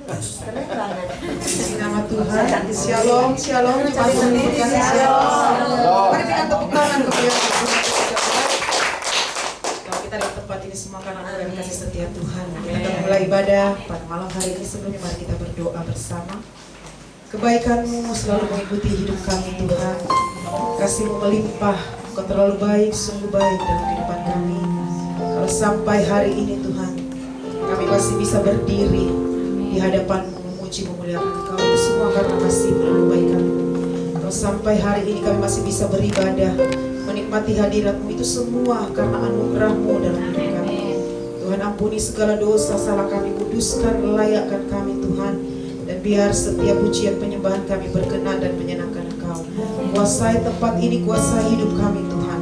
Keren banget. Di nama Tuhan, shalom, shalom, jemaat Tuhan dikasih shalom. Mari dengan tepuk tangan kemuliaan Tuhan. Kalau kita di tempat ini semua karena anugerah dan kasih setia Tuhan. Kita mulai ibadah pada malam hari ini. Sebelumnya mari kita berdoa bersama. Kebaikan-Mu selalu mengikuti hidup kami Tuhan. Kasih-Mu melimpah, Engkau terlalu baik, sungguh baik dalam kehidupan kami. Kalau sampai hari ini Tuhan, kami masih bisa berdiri di hadapan-Mu, memuji memuliakan Engkau, itu semua karena kasih-Mu dan kebaikan-Mu. Kalau sampai hari ini kami masih bisa beribadah, menikmati hadirat-Mu, itu semua karena anugerah-Mu dalam hidup kami. Tuhan, ampuni segala dosa, salah kami, kuduskan, layakkan kami Tuhan. Dan biar setiap pujian penyembahan kami berkenan dan menyenangkan Engkau. Kuasai tempat ini, kuasai hidup kami Tuhan.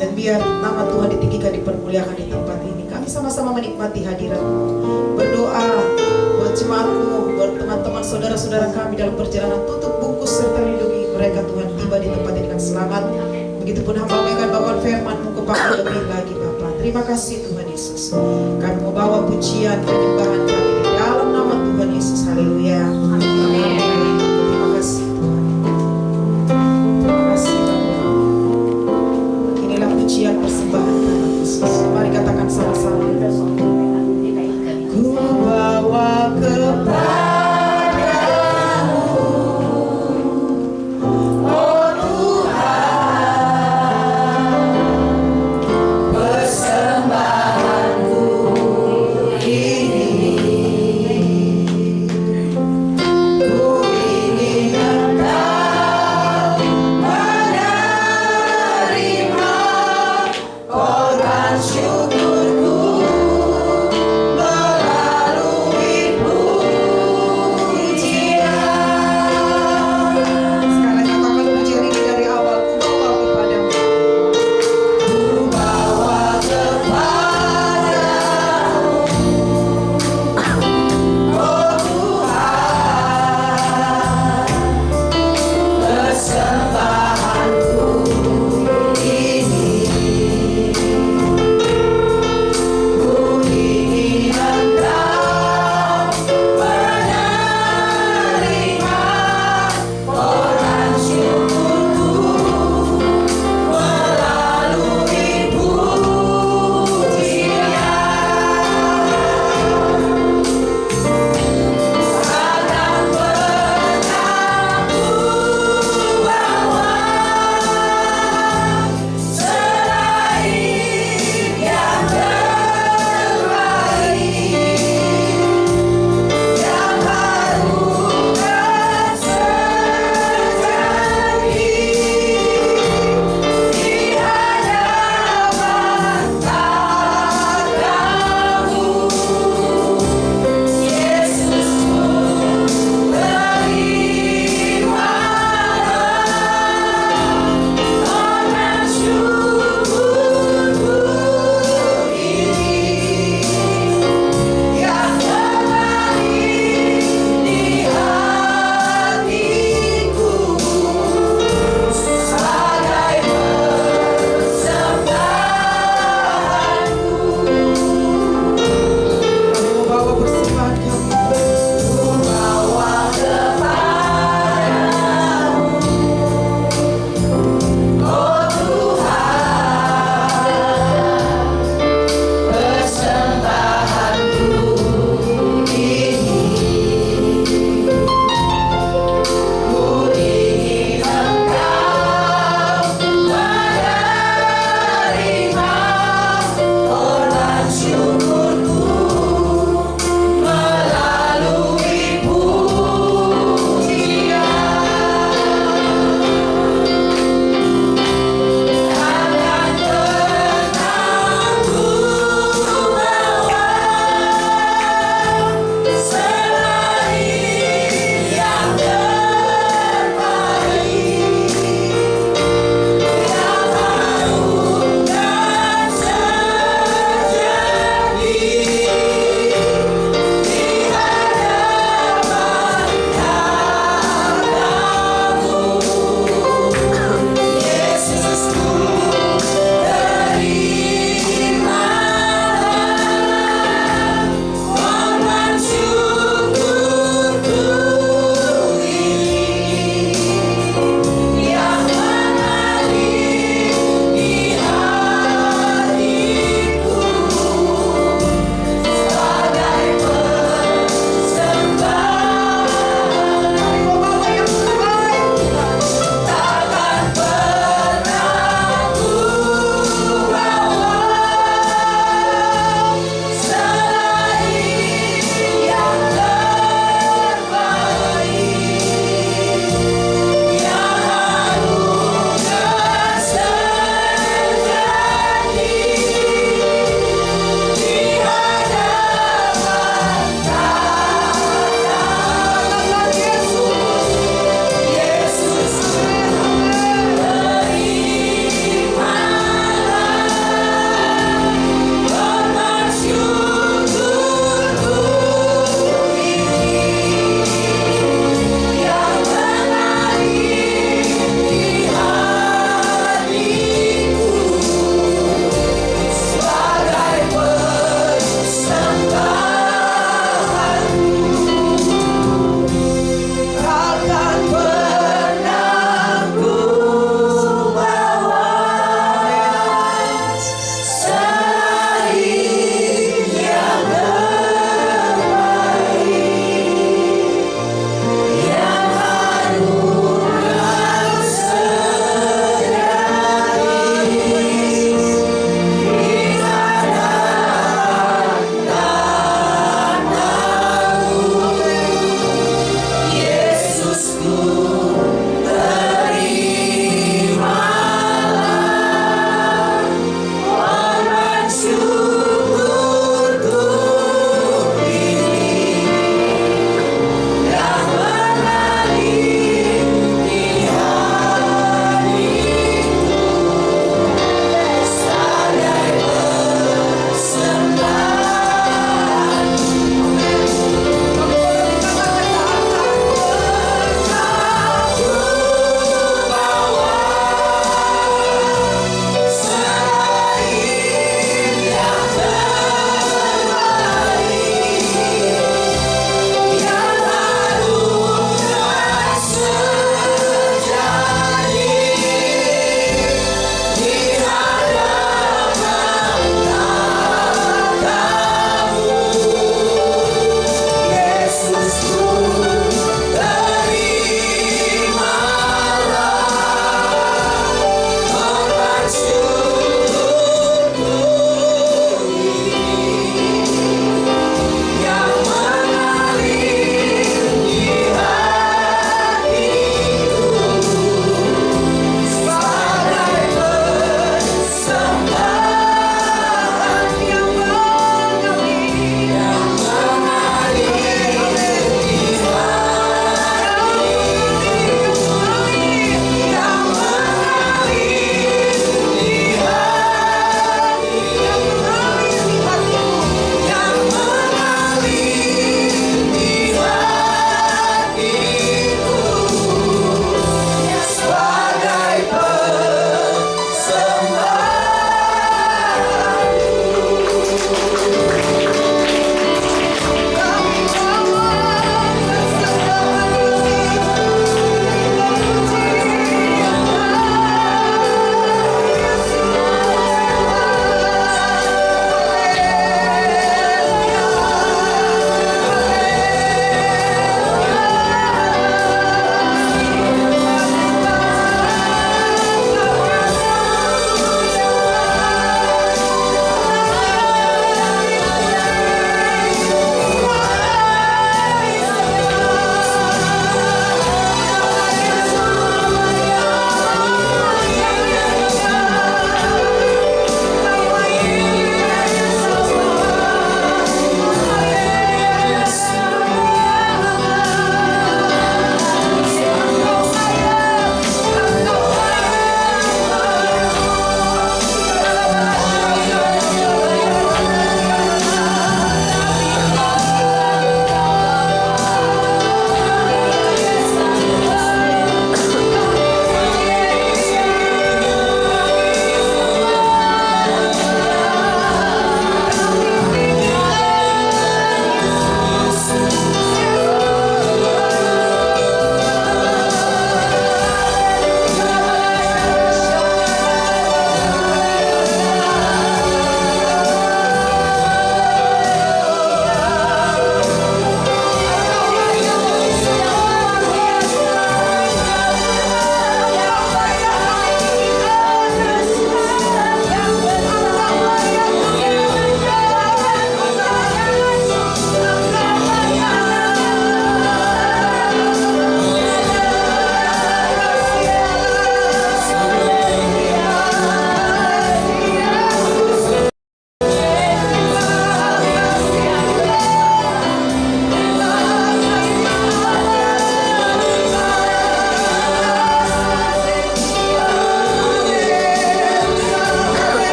Dan biar nama Tuhan ditinggikan, dipermuliakan di tempat ini. Kami sama-sama menikmati hadirat-Mu. Berdoa buat jemaat-Mu, buat teman-teman saudara-saudara kami dalam perjalanan. Tutup bungkus serta lindungi mereka Tuhan, tiba di tempat ini dengan selamat. Begitupun hamba-Mu akan bawa firman-Mu kepada lebih lagi Bapa. Terima kasih Tuhan Yesus. Kami mau bawa pujian penyembahan kami di dalam nama Tuhan Yesus. Haleluya. Amin. Terima kasih Tuhan. Terima kasih Bapa. Inilah pujian persembahan Tuhan Yesus. Mari katakan sama-sama. Ku bawa kepadamu, oh Tuhan, persembahanku ini.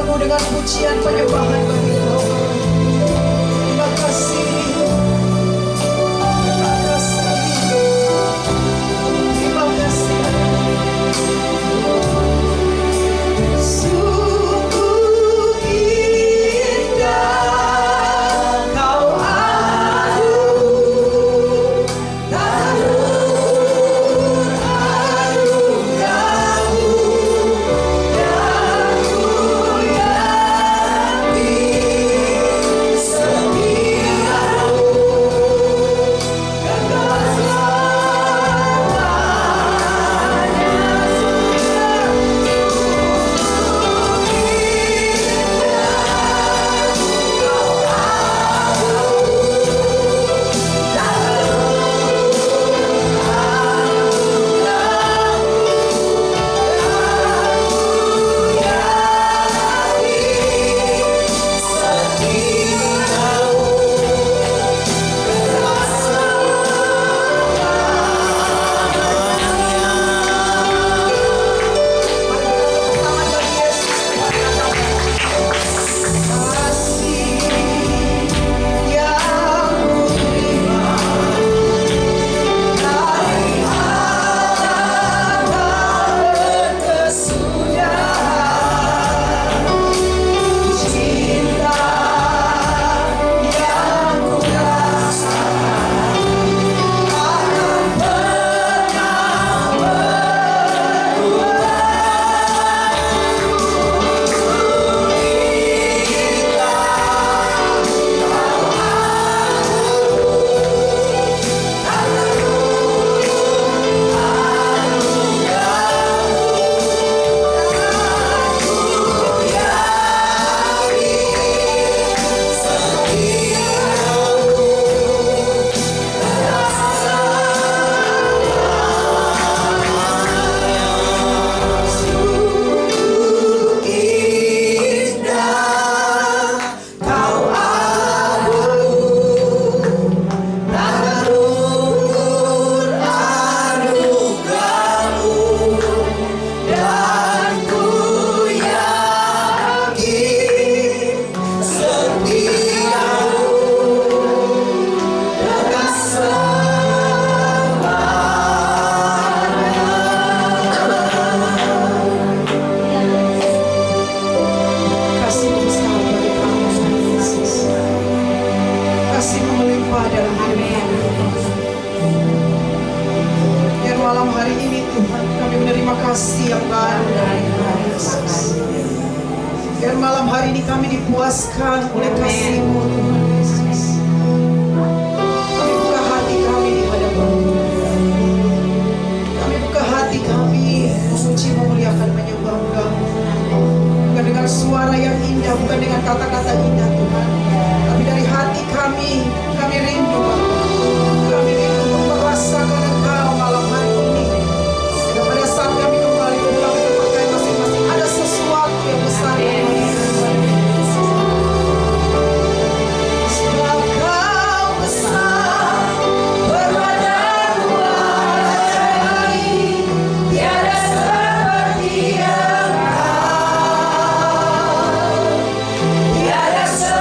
penuh dengan pujian penyembahan bagi Kau. Terima kasih. Terima kasih. Terima kasih. Sungguh indah Kau agung, tak kasih yang baru dari Tuhan Yesus. Biar malam hari ini kami dipuaskan oleh kasih-Mu Tuhan Yesus. Kami buka hati kami di hadapan-Mu. Kami buka hati kami memuji, memuliakan, menyembah Engkau. Bukan dengan suara yang indah, bukan dengan kata-kata indah Tuhan, tapi dari hati kami rindu Bapa. Kami rindu untuk merasakan Engkau malam hari ini. Sehingga pada saat kami kembali pulang ke tempat kami masing-masing, ada sesuatu yang besar yang sebab Kau besar, berpadamu ajaib, tiada seperti Engkau, tiada seperti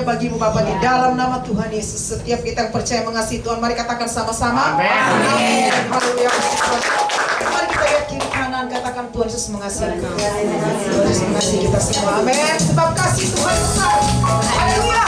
hanya bagimu Bapa, di dalam nama Tuhan Yesus. Setiap kita yang percaya mengasihi Tuhan, mari katakan sama-sama. Amin. Haleluya. Mari kita lihat kiri kanan, katakan Tuhan Yesus mengasihi engkau. Tuhan Yesus mengasihi kita semua. Amin. Sebab kasih Tuhan besar. Haleluya.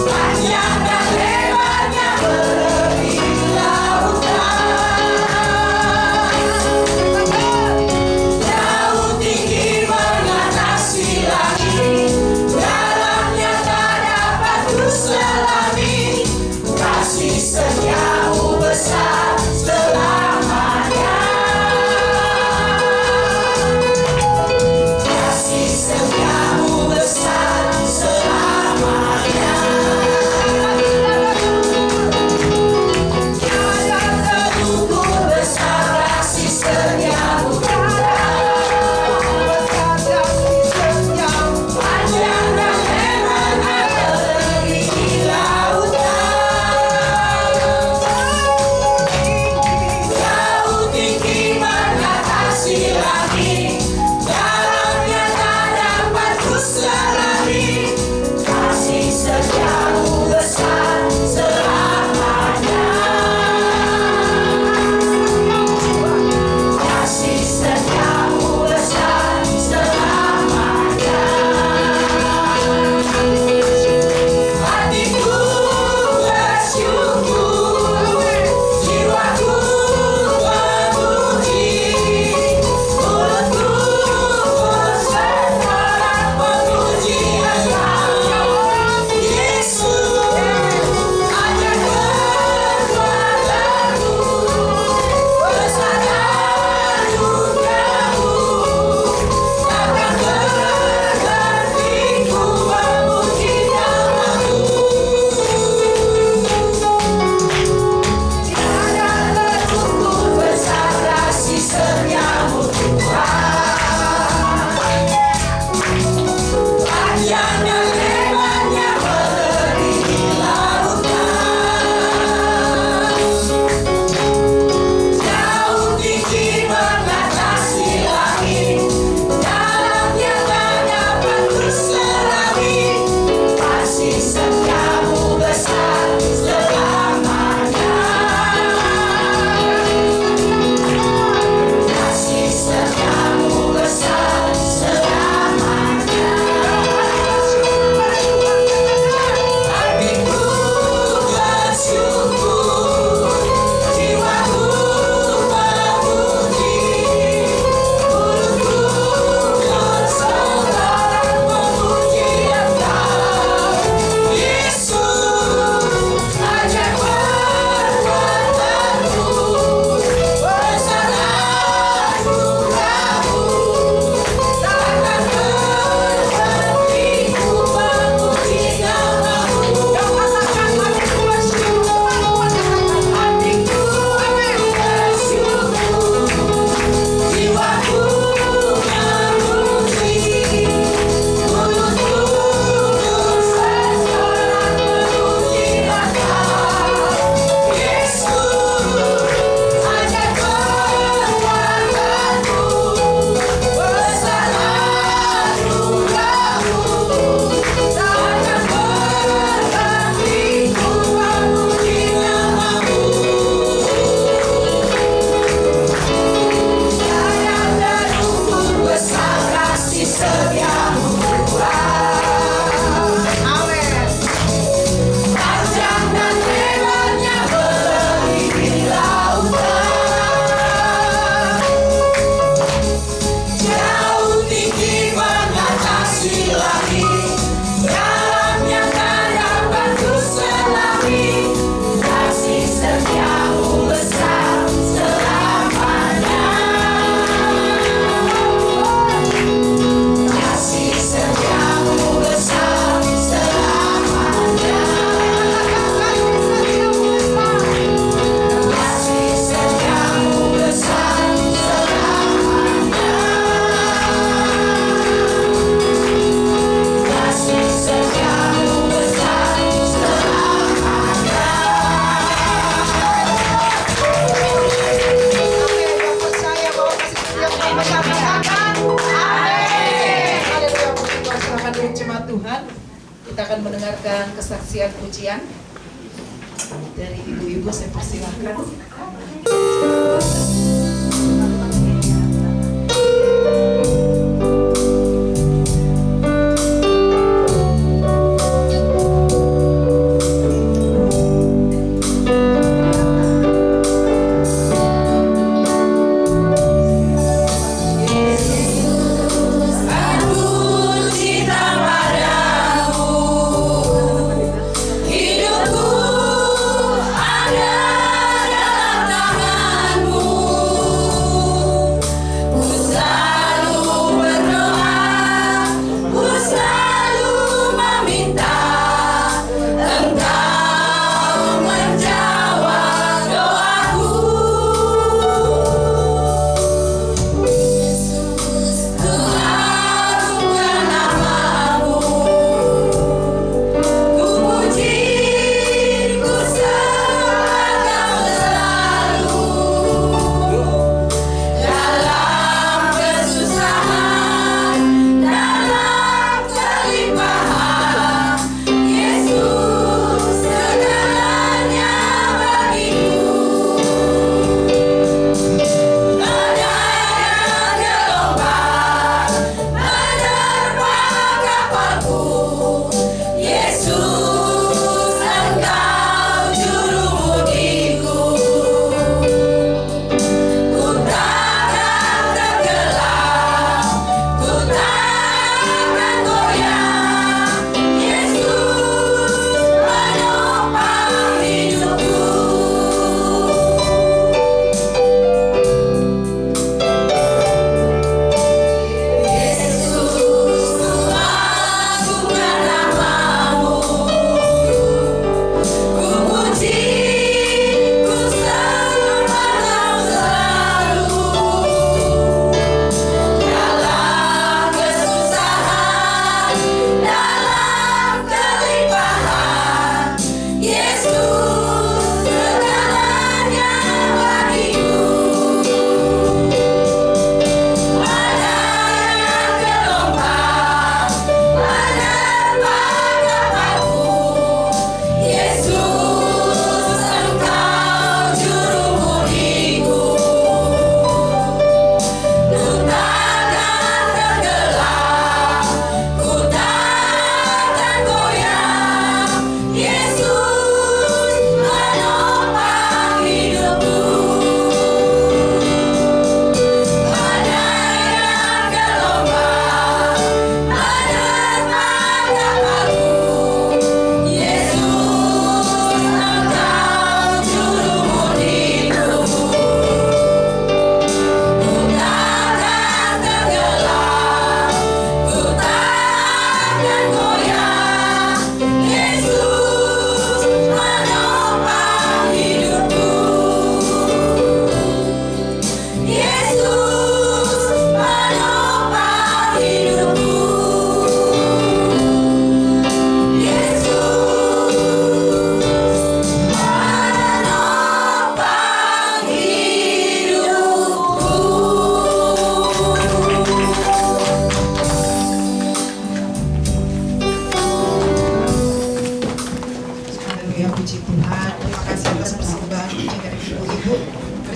Panjang dan lebarnya melebihi lautan. Kita akan mendengarkan kesaksian pujian dari ibu-ibu. Saya persilahkan.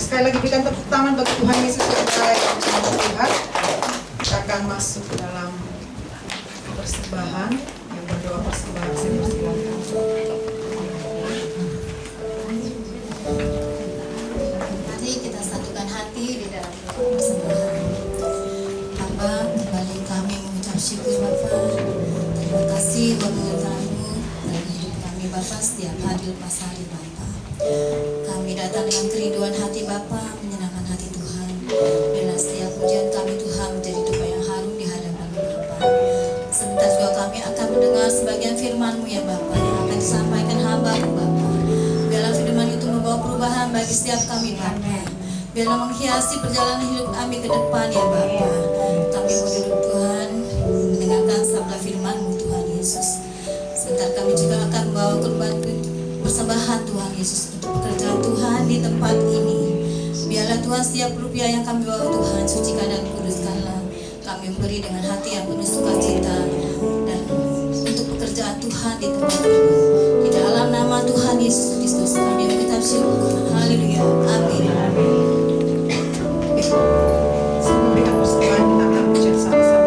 Sekali lagi berikan tepuk tangan bagi Tuhan Yesus yang melihat. Kita akan masuk ke dalam persembahan yang berdoa persembahan. Saya persilakan. Mari kita satukan hati di dalam doa persembahan. Bapa, kembali kami mengucap syukur Bapa. Terima kasih berkat-Mu dalam hidup kami Bapa setiap hari lepas hari Bapa. Kami datang dengan kerinduan hati Bapa, menyenangkan hati Tuhan. Bila setiap pujian kami Tuhan menjadi doa yang harum di hadapan Bapa. Sebentar juga kami akan mendengar sebagian firman-Mu ya Bapa, yang akan disampaikan hamba-Mu Bapa. Biarlah firman itu membawa perubahan bagi setiap kami Bapa. Biarlah menghiasi perjalanan hidup kami ke depan ya Bapa. Kami mau duduk Tuhan, mendengarkan sabda firman-Mu Tuhan Yesus. Sebentar kami juga akan membawa korban persembahan Tuhan Yesus untuk pekerjaan Tuhan di tempat ini. Biarlah Tuhan setiap rupiah yang kami bawa Tuhan sucikan dan kuduskanlah. Kami memberi dengan hati yang penuh sukacita dan untuk pekerjaan pekerjaan Tuhan di tempat ini. Di dalam nama Tuhan Yesus Kristus kami mengucap syukur. Haleluya. Amin. Sebelum kita persembahan, kita akan ucap sama-sama.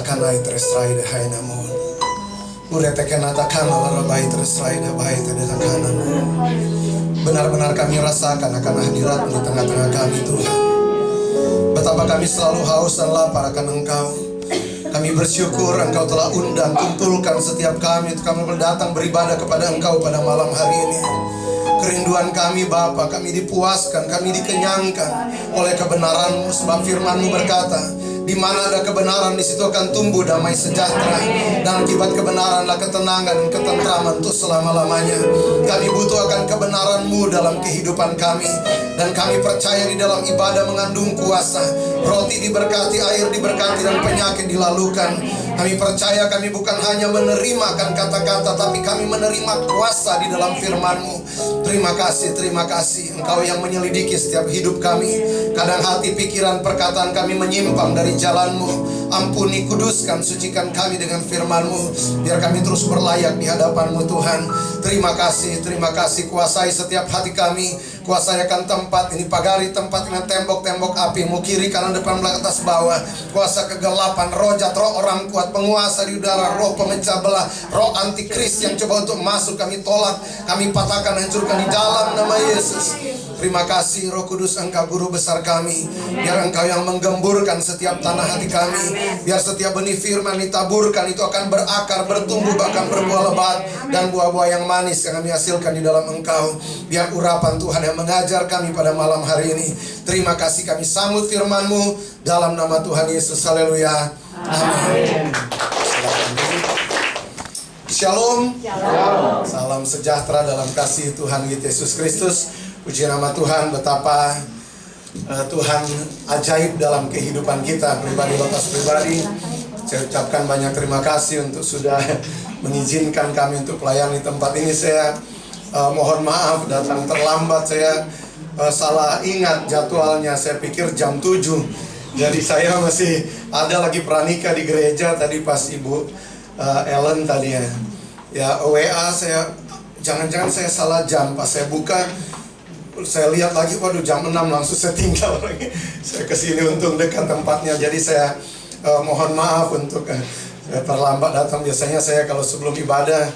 Kanai terestrai de hai namon. Murete kenata kana larabai terestrai de bai terdekat kanamu. Benar-benar kami rasakan akan hadirat-Mu di tengah-tengah kami Tuhan. Betapa kami selalu haus dan lapar akan Engkau. Kami bersyukur Engkau telah undang, kumpulkan setiap kami untuk kami datang beribadah kepada Engkau pada malam hari ini. Kerinduan kami Bapa, kami dipuaskan, kami dikenyangkan oleh kebenaran-Mu, sebab firman-Mu berkata, di mana ada kebenaran, di situ akan tumbuh damai sejahtera, dan akibat kebenaranlah ketenangan dan ketentraman untuk selama-lamanya. Kami butuh akan kebenaran-Mu dalam kehidupan kami, dan kami percaya di dalam ibadah mengandung kuasa. Roti diberkati, air diberkati, dan penyakit dilalukan. Kami percaya kami bukan hanya menerima akan kata-kata, tapi kami menerima kuasa di dalam firman-Mu. Terima kasih Engkau yang menyelidiki setiap hidup kami. Kadang hati, pikiran, perkataan kami menyimpang dari jalan-Mu. Ampuni, kuduskan, sucikan kami dengan firman-Mu, biar kami terus berlayak di hadapan-Mu Tuhan. Terima kasih, kuasai setiap hati kami. Kuasai akan tempat ini, pagari tempat dengan tembok-tembok api-Mu, kiri kanan depan belakang atas bawah. Kuasa kegelapan, roh jahat, roh orang kuat, penguasa di udara, roh pemecah belah, roh antikris yang coba untuk masuk, kami tolak, kami patahkan, hancurkan di dalam nama Yesus. Terima kasih Roh Kudus, Engkau guru besar kami. Biar Engkau yang menggemburkan setiap tanah hati kami. Biar setiap benih firman ditaburkan itu akan berakar, bertumbuh, bahkan berbuah lebat. Dan buah-buah yang manis yang kami hasilkan di dalam Engkau. Biar urapan Tuhan yang mengajar kami pada malam hari ini. Terima kasih, kami sambut firman-Mu dalam nama Tuhan Yesus. Haleluya. Amin. Shalom. Salam sejahtera dalam kasih Tuhan Yesus Kristus. Puji nama Tuhan, betapa Tuhan ajaib dalam kehidupan kita pribadi, lepas pribadi. Saya ucapkan banyak terima kasih untuk sudah mengizinkan kami untuk melayani tempat ini. Saya mohon maaf datang terlambat. Saya salah ingat jadwalnya. Saya pikir jam 7. Jadi saya masih ada lagi pranikah di gereja tadi pas Ibu Ellen tadi ya WA saya, jangan-jangan saya salah jam. Pas saya buka, saya lihat lagi, waduh jam 6, langsung saya tinggal lagi. Saya kesini untung dekat tempatnya. Jadi saya mohon maaf untuk terlambat datang. Biasanya saya kalau sebelum ibadah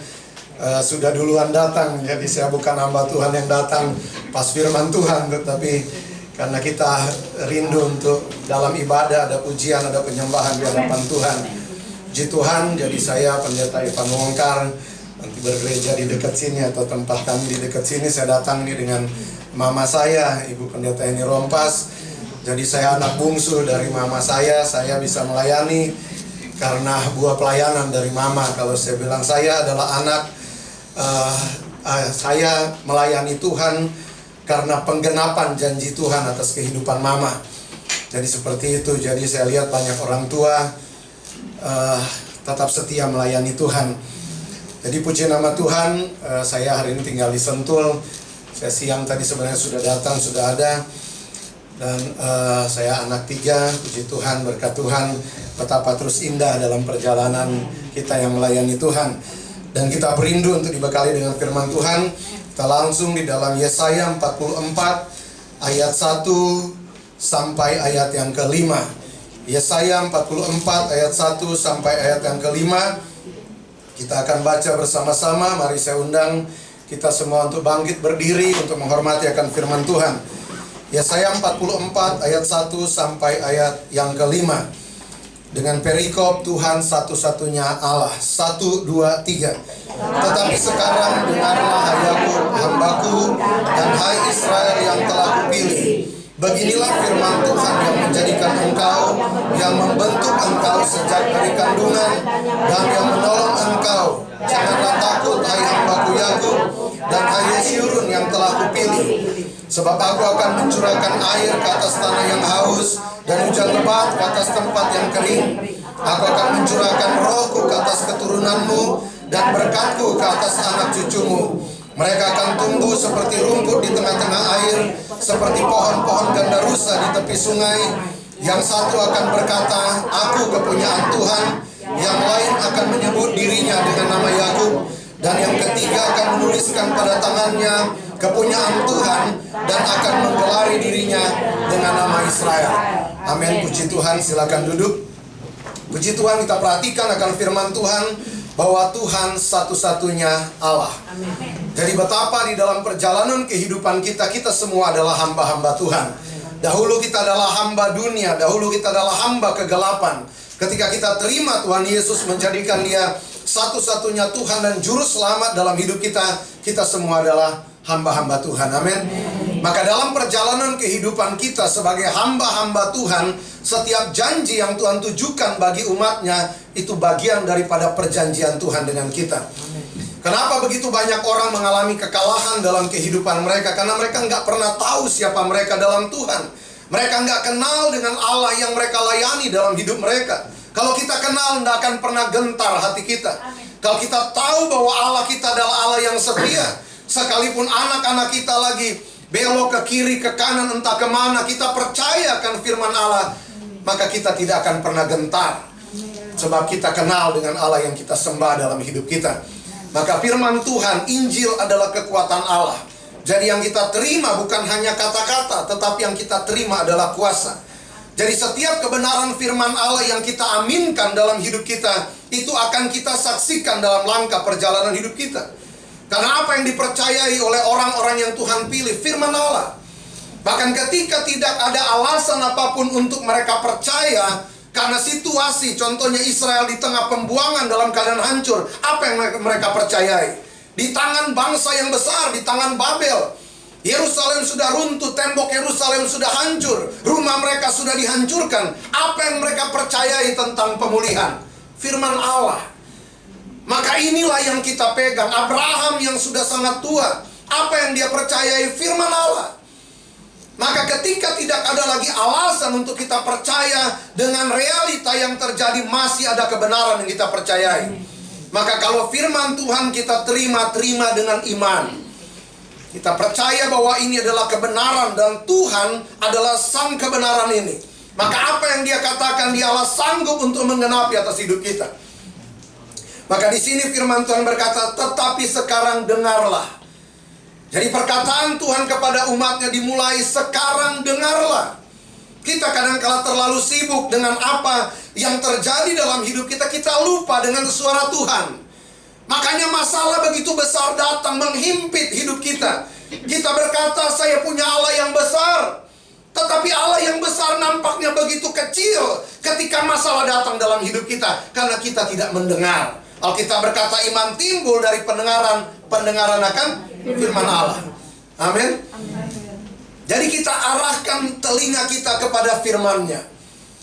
sudah duluan datang. Jadi saya bukan hamba Tuhan yang datang pas firman Tuhan, tetapi karena kita rindu untuk dalam ibadah ada pujian, ada penyembahan di hadapan Tuhan. Puji Tuhan, jadi saya pendeta Ivan Wongkar nanti bergereja di dekat sini atau tempat kami di dekat sini. Saya datang nih dengan mama saya, Ibu Pendeta Eni Rompas. Jadi saya anak bungsu dari mama saya bisa melayani karena buah pelayanan dari mama. Kalau saya bilang saya adalah anak, saya melayani Tuhan karena penggenapan janji Tuhan atas kehidupan mama. Jadi seperti itu. Jadi saya lihat banyak orang tua tetap setia melayani Tuhan. Jadi puji nama Tuhan, saya hari ini tinggal di Sentul. Saya siang tadi sebenarnya sudah datang, sudah ada. Dan saya anak 3, puji Tuhan, berkat Tuhan. Betapa terus indah dalam perjalanan kita yang melayani Tuhan. Dan kita berindu untuk dibekali dengan firman Tuhan. Kita langsung di dalam Yesaya 44 ayat 1 sampai ayat yang ke-5. Yesaya 44 ayat 1 sampai ayat yang ke-5. Kita akan baca bersama-sama. Mari saya undang kita semua untuk bangkit berdiri untuk menghormati akan firman Tuhan. Yesaya 44 ayat 1 sampai ayat yang ke-5. Dengan perikop Tuhan satu-satunya Allah. 1, 2, 3. Tetapi sekarang dengarlah hai Yakub hambaku, dan hai Israel yang telah kupilih. Beginilah firman Tuhan yang menjadikan engkau, yang membentuk engkau sejak dari kandungan, dan yang menolong engkau. Janganlah takut hai hambaku Yakub, dan hai Yesyurun yang telah kupilih. Sebab aku akan mencurahkan air ke atas tanah yang haus, dan hujan lebat ke atas tempat yang kering. Aku akan mencurahkan rohku ke atas keturunanmu, dan berkatku ke atas anak cucumu. Mereka akan tumbuh seperti rumput di tengah-tengah air, seperti pohon-pohon gandarusa di tepi sungai. Yang satu akan berkata, aku kepunyaan Tuhan. Yang lain akan menyebut dirinya dengan nama Yakub. Dan yang ketiga akan menuliskan pada tangannya kepunyaan Tuhan, dan akan menggelari dirinya dengan nama Israel. Amin. Puji Tuhan, silakan duduk. Puji Tuhan, kita perhatikan akan firman Tuhan bahwa Tuhan satu-satunya Allah. Jadi betapa di dalam perjalanan kehidupan kita, kita semua adalah hamba-hamba Tuhan. Dahulu kita adalah hamba dunia, dahulu kita adalah hamba kegelapan. Ketika kita terima Tuhan Yesus menjadikan Dia satu-satunya Tuhan dan Juru Selamat dalam hidup kita, kita semua adalah hamba-hamba Tuhan. Amin. Maka dalam perjalanan kehidupan kita sebagai hamba-hamba Tuhan, setiap janji yang Tuhan tujukan bagi umatnya, itu bagian daripada perjanjian Tuhan dengan kita. Kenapa begitu banyak orang mengalami kekalahan dalam kehidupan mereka? Karena mereka nggak pernah tahu siapa mereka dalam Tuhan. Mereka nggak kenal dengan Allah yang mereka layani dalam hidup mereka. Kalau kita kenal, nggak akan pernah gentar hati kita. Kalau kita tahu bahwa Allah kita adalah Allah yang setia, sekalipun anak-anak kita lagi belok ke kiri, ke kanan, entah kemana, kita percaya akan firman Allah, maka kita tidak akan pernah gentar. Sebab kita kenal dengan Allah yang kita sembah dalam hidup kita. Maka firman Tuhan, Injil adalah kekuatan Allah. Jadi yang kita terima bukan hanya kata-kata, tetapi yang kita terima adalah kuasa. Jadi setiap kebenaran firman Allah yang kita aminkan dalam hidup kita, itu akan kita saksikan dalam langkah perjalanan hidup kita. Karena apa yang dipercayai oleh orang-orang yang Tuhan pilih, firman Allah. Bahkan ketika tidak ada alasan apapun untuk mereka percaya, karena situasi, contohnya Israel di tengah pembuangan dalam keadaan hancur, apa yang mereka percayai? Di tangan bangsa yang besar, di tangan Babel, Yerusalem sudah runtuh, tembok Yerusalem sudah hancur, rumah mereka sudah dihancurkan. Apa yang mereka percayai tentang pemulihan? Firman Allah. Maka inilah yang kita pegang. Abraham yang sudah sangat tua, apa yang dia percayai? Firman Allah. Maka ketika tidak ada lagi alasan untuk kita percaya dengan realita yang terjadi, masih ada kebenaran yang kita percayai. Maka kalau firman Tuhan kita terima dengan iman. Kita percaya bahwa ini adalah kebenaran dan Tuhan adalah sang kebenaran ini. Maka apa yang dia katakan, dialah sanggup untuk menggenapi atas hidup kita. Maka di sini firman Tuhan berkata, tetapi sekarang dengarlah. Jadi perkataan Tuhan kepada umatnya dimulai, sekarang dengarlah. Kita kadang-kala terlalu sibuk dengan apa yang terjadi dalam hidup kita. Kita lupa dengan suara Tuhan. Makanya masalah begitu besar datang menghimpit hidup kita. Kita berkata, saya punya Allah yang besar. Tetapi Allah yang besar nampaknya begitu kecil ketika masalah datang dalam hidup kita, karena kita tidak mendengar. Alkitab berkata iman timbul dari pendengaran akan firman Allah. Amin. Jadi kita arahkan telinga kita kepada firman-Nya.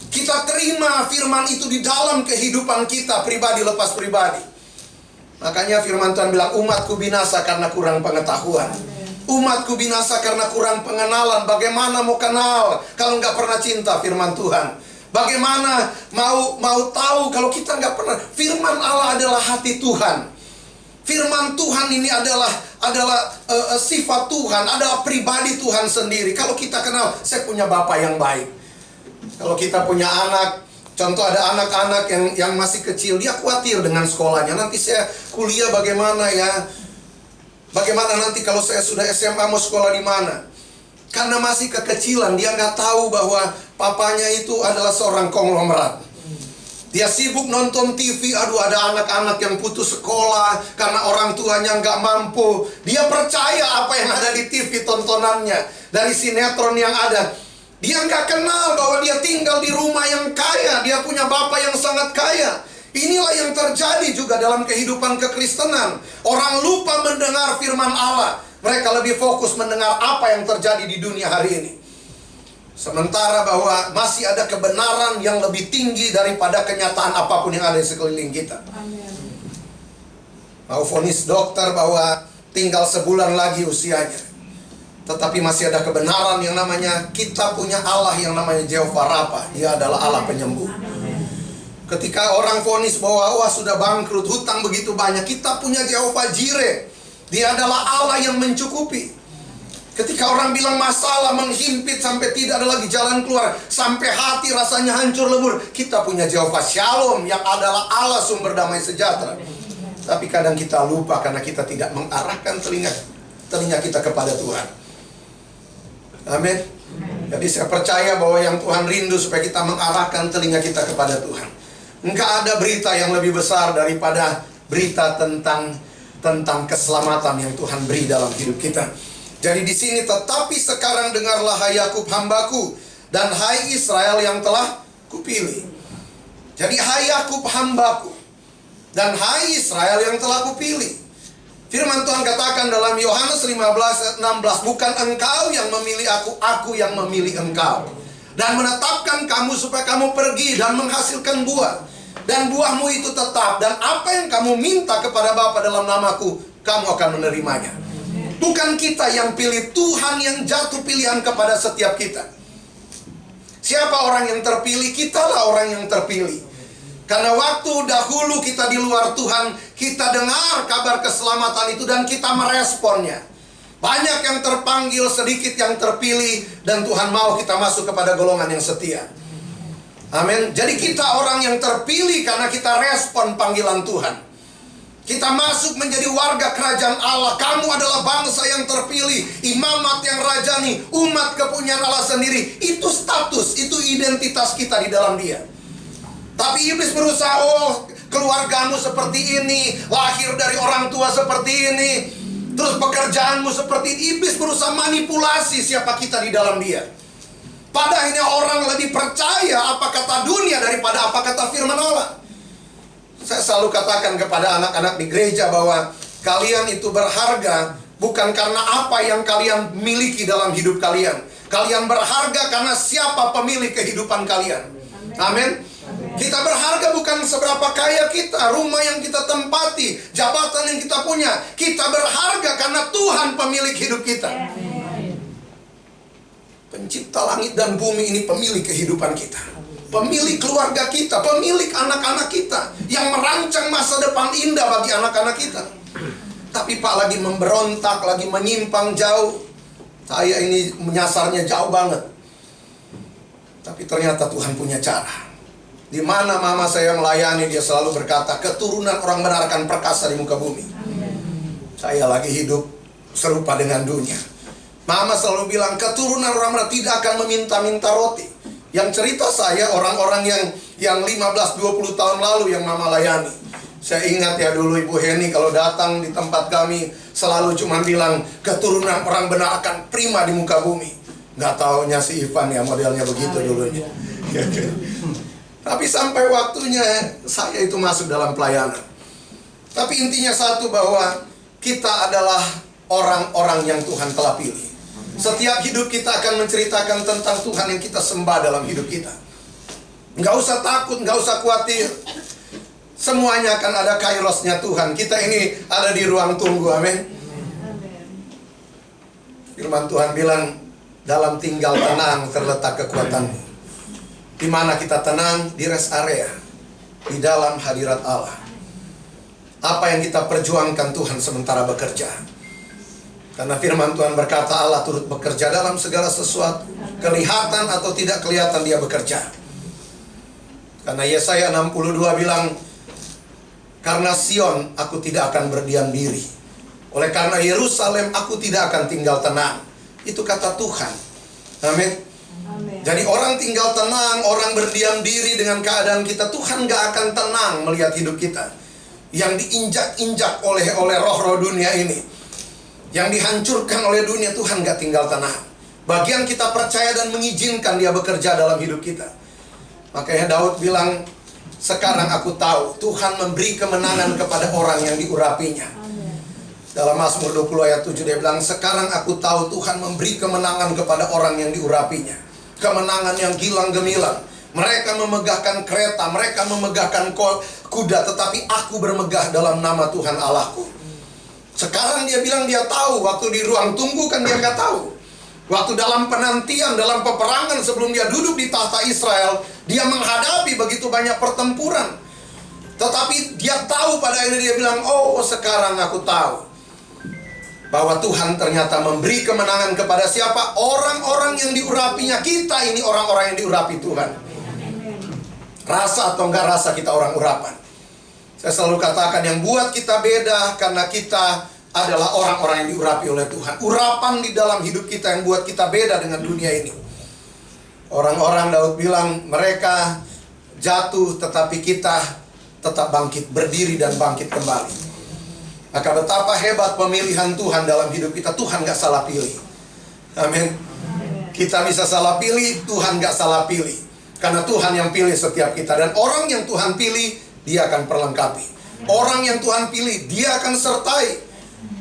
Kita terima firman itu di dalam kehidupan kita pribadi lepas pribadi. Makanya firman Tuhan bilang, umatku binasa karena kurang pengetahuan. Umatku binasa karena kurang pengenalan. Bagaimana mau kenal kalau nggak pernah cinta firman Tuhan? Bagaimana mau tahu kalau kita nggak pernah? Firman Allah adalah hati Tuhan. Firman Tuhan ini adalah sifat Tuhan, adalah pribadi Tuhan sendiri. Kalau kita kenal, saya punya Bapa yang baik. Kalau kita punya anak, contoh ada anak-anak yang masih kecil, dia khawatir dengan sekolahnya. Nanti saya kuliah bagaimana ya? Bagaimana nanti kalau saya sudah SMA mau sekolah di mana? Karena masih kekecilan, dia nggak tahu bahwa papanya itu adalah seorang konglomerat. Dia sibuk nonton TV, aduh ada anak-anak yang putus sekolah karena orang tuanya nggak mampu. Dia percaya apa yang ada di TV tontonannya, dari sinetron yang ada. Dia nggak kenal bahwa dia tinggal di rumah yang kaya, dia punya bapak yang sangat kaya. Inilah yang terjadi juga dalam kehidupan kekristenan. Orang lupa mendengar firman Allah. Mereka lebih fokus mendengar apa yang terjadi di dunia hari ini. Sementara bahwa masih ada kebenaran yang lebih tinggi daripada kenyataan apapun yang ada di sekeliling kita. Mau vonis dokter bahwa tinggal sebulan lagi usianya, tetapi masih ada kebenaran yang namanya kita punya Allah yang namanya Jehovah Rafa. Dia adalah Allah penyembuh. Ketika orang vonis bahwa sudah bangkrut, hutang begitu banyak, kita punya Jehovah Jireh. Dia adalah Allah yang mencukupi. Ketika orang bilang masalah menghimpit sampai tidak ada lagi jalan keluar, sampai hati rasanya hancur lebur, kita punya Jehovah Shalom yang adalah Allah sumber damai sejahtera. Tapi kadang kita lupa karena kita tidak mengarahkan telinga kita kepada Tuhan. Amin. Jadi saya percaya bahwa yang Tuhan rindu supaya kita mengarahkan telinga kita kepada Tuhan. Enggak ada berita yang lebih besar daripada berita tentang keselamatan yang Tuhan beri dalam hidup kita. Jadi di sini, tetapi sekarang dengarlah hai Yakub hambaku, dan hai Israel yang telah kupilih. Jadi hai Yakub hambaku, dan hai Israel yang telah kupilih. Firman Tuhan katakan dalam Yohanes 15:16, bukan engkau yang memilih aku yang memilih engkau, dan menetapkan kamu supaya kamu pergi dan menghasilkan buah, dan buahmu itu tetap, dan apa yang kamu minta kepada Bapa dalam namaku, kamu akan menerimanya. Bukan kita yang pilih, Tuhan yang jatuh pilihan kepada setiap kita. Siapa orang yang terpilih? Kitalah orang yang terpilih. Karena waktu dahulu kita di luar Tuhan, kita dengar kabar keselamatan itu dan kita meresponnya. Banyak yang terpanggil, sedikit yang terpilih, dan Tuhan mau kita masuk kepada golongan yang setia. Amin. Jadi kita orang yang terpilih karena kita respon panggilan Tuhan. Kita masuk menjadi warga kerajaan Allah. Kamu adalah bangsa yang terpilih, imamat yang rajani, umat kepunyaan Allah sendiri. Itu status, itu identitas kita di dalam Dia. Tapi iblis berusaha, keluargamu seperti ini, lahir dari orang tua seperti ini. Terus pekerjaanmu seperti iblis berusaha manipulasi siapa kita di dalam dia. Pada akhirnya orang lebih percaya apa kata dunia daripada apa kata firman Allah. Saya selalu katakan kepada anak-anak di gereja bahwa kalian itu berharga bukan karena apa yang kalian miliki dalam hidup kalian. Kalian berharga karena siapa pemilik kehidupan kalian. Amin. Kita berharga bukan seberapa kaya kita, rumah yang kita tempati, jabatan yang kita punya. Kita berharga karena Tuhan pemilik hidup kita. Pencipta langit dan bumi ini pemilik kehidupan kita, pemilik keluarga kita, pemilik anak-anak kita, yang merancang masa depan indah bagi anak-anak kita. Tapi Pak lagi memberontak, lagi menyimpang jauh. Saya ini menyasarnya jauh banget. Tapi ternyata Tuhan punya cara. Di mana mama saya melayani, dia selalu berkata, keturunan orang benar akan perkasa di muka bumi. Saya lagi hidup serupa dengan dunia. Mama selalu bilang, keturunan orang benar tidak akan meminta-minta roti. Yang cerita saya orang-orang yang 15-20 tahun lalu yang mama layani. Saya ingat ya dulu Ibu Heni kalau datang di tempat kami selalu cuma bilang, keturunan orang benar akan prima di muka bumi. Nggak taunya si Ivan ya modelnya begitu dulunya. Tapi sampai waktunya saya itu masuk dalam pelayanan. Tapi intinya satu, bahwa kita adalah orang-orang yang Tuhan telah pilih. Setiap hidup kita akan menceritakan tentang Tuhan yang kita sembah dalam hidup kita. Nggak usah takut, nggak usah khawatir. Semuanya akan ada kairosnya Tuhan. Kita ini ada di ruang tunggu, amin. Firman Tuhan bilang, dalam tinggal tenang terletak kekuatanmu. Di mana kita tenang? Di rest area, di dalam hadirat Allah. Apa yang kita perjuangkan Tuhan sementara bekerja. Karena firman Tuhan berkata, Allah turut bekerja dalam segala sesuatu. Kelihatan atau tidak kelihatan dia bekerja. Karena Yesaya 62 bilang, karena Sion aku tidak akan berdiam diri. Oleh karena Yerusalem aku tidak akan tinggal tenang. Itu kata Tuhan. Amin. Jadi orang tinggal tenang, orang berdiam diri dengan keadaan kita, Tuhan gak akan tenang melihat hidup kita yang diinjak-injak oleh roh-roh dunia ini, yang dihancurkan oleh dunia. Tuhan gak tinggal tenang. Bagian kita percaya dan mengizinkan dia bekerja dalam hidup kita. Makanya Daud bilang, sekarang aku tahu Tuhan memberi kemenangan kepada orang yang diurapinya. Dalam Mazmur 20 ayat 7 dia bilang, sekarang aku tahu Tuhan memberi kemenangan kepada orang yang diurapinya. Kemenangan yang gilang gemilang. Mereka memegahkan kereta, mereka memegahkan kuda, tetapi aku bermegah dalam nama Tuhan Allahku. Sekarang dia bilang dia tahu. Waktu di ruang tunggu kan dia nggak tahu. Waktu dalam penantian, dalam peperangan sebelum dia duduk di tahta Israel, dia menghadapi begitu banyak pertempuran. Tetapi dia tahu pada akhirnya dia bilang, oh sekarang aku tahu bahwa Tuhan ternyata memberi kemenangan kepada siapa? Orang-orang yang diurapinya. Kita ini orang-orang yang diurapi Tuhan. Rasa atau enggak rasa kita orang urapan. Saya selalu katakan yang buat kita beda karena kita adalah orang-orang yang diurapi oleh Tuhan. Urapan di dalam hidup kita yang buat kita beda dengan dunia ini. Orang-orang, Daud bilang, mereka jatuh tetapi kita tetap bangkit, berdiri dan bangkit kembali. Maka betapa hebat pemilihan Tuhan dalam hidup kita. Tuhan gak salah pilih. Amin. Kita bisa salah pilih, Tuhan gak salah pilih. Karena Tuhan yang pilih setiap kita. Dan orang yang Tuhan pilih, dia akan perlengkapi. Orang yang Tuhan pilih, dia akan sertai.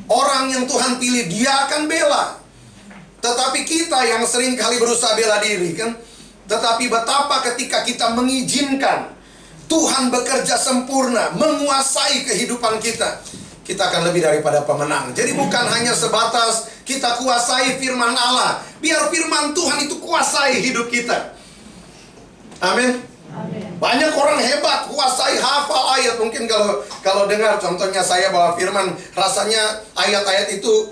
Orang yang Tuhan pilih, dia akan bela. Tetapi kita yang sering kali berusaha bela diri kan. Tetapi betapa ketika kita mengizinkan Tuhan bekerja sempurna, menguasai kehidupan kita, kita akan lebih daripada pemenang. Jadi bukan hanya sebatas kita kuasai firman Allah. Biar firman Tuhan itu kuasai hidup kita. Amin. Banyak orang hebat, kuasai, hafal ayat. Mungkin kalau dengar contohnya saya bawa firman, rasanya ayat-ayat itu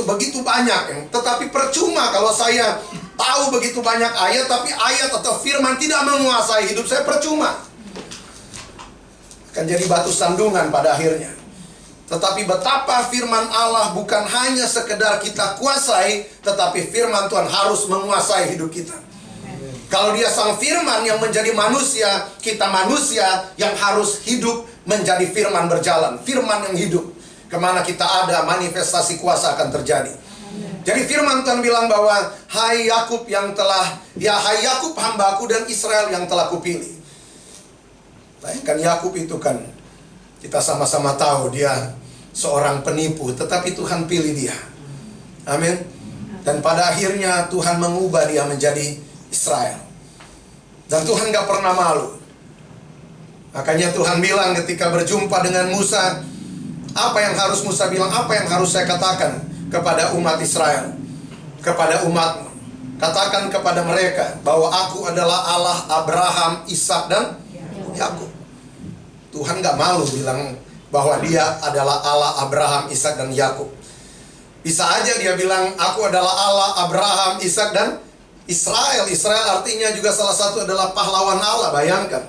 begitu banyak. Tetapi percuma kalau saya tahu begitu banyak ayat, tapi ayat atau firman tidak menguasai hidup saya, percuma. Akan jadi batu sandungan pada akhirnya. Tetapi betapa firman Allah bukan hanya sekedar kita kuasai, tetapi firman Tuhan harus menguasai hidup kita. Kalau dia sang firman yang menjadi manusia, kita manusia yang harus hidup menjadi firman berjalan, firman yang hidup. Kemana kita ada, manifestasi kuasa akan terjadi. Jadi firman Tuhan bilang bahwa hai Yakub hai Yakub hambaku dan Israel yang telah kupilih. Bayangkan Yakub itu kan, kita sama-sama tahu dia seorang penipu, tetapi Tuhan pilih dia. Amin. Dan pada akhirnya Tuhan mengubah dia menjadi Israel. Dan Tuhan gak pernah malu. Makanya Tuhan bilang ketika berjumpa dengan Musa, apa yang harus Musa bilang, apa yang harus saya katakan kepada umat Israel, kepada umatmu. Katakan kepada mereka bahwa aku adalah Allah Abraham, Ishak dan Yakub. Tuhan gak malu bilang bahwa dia adalah Allah Abraham, Ishak dan Yakub. Bisa aja dia bilang aku adalah Allah Abraham, Ishak dan Israel. Israel artinya juga salah satu adalah pahlawan Allah. Bayangkan,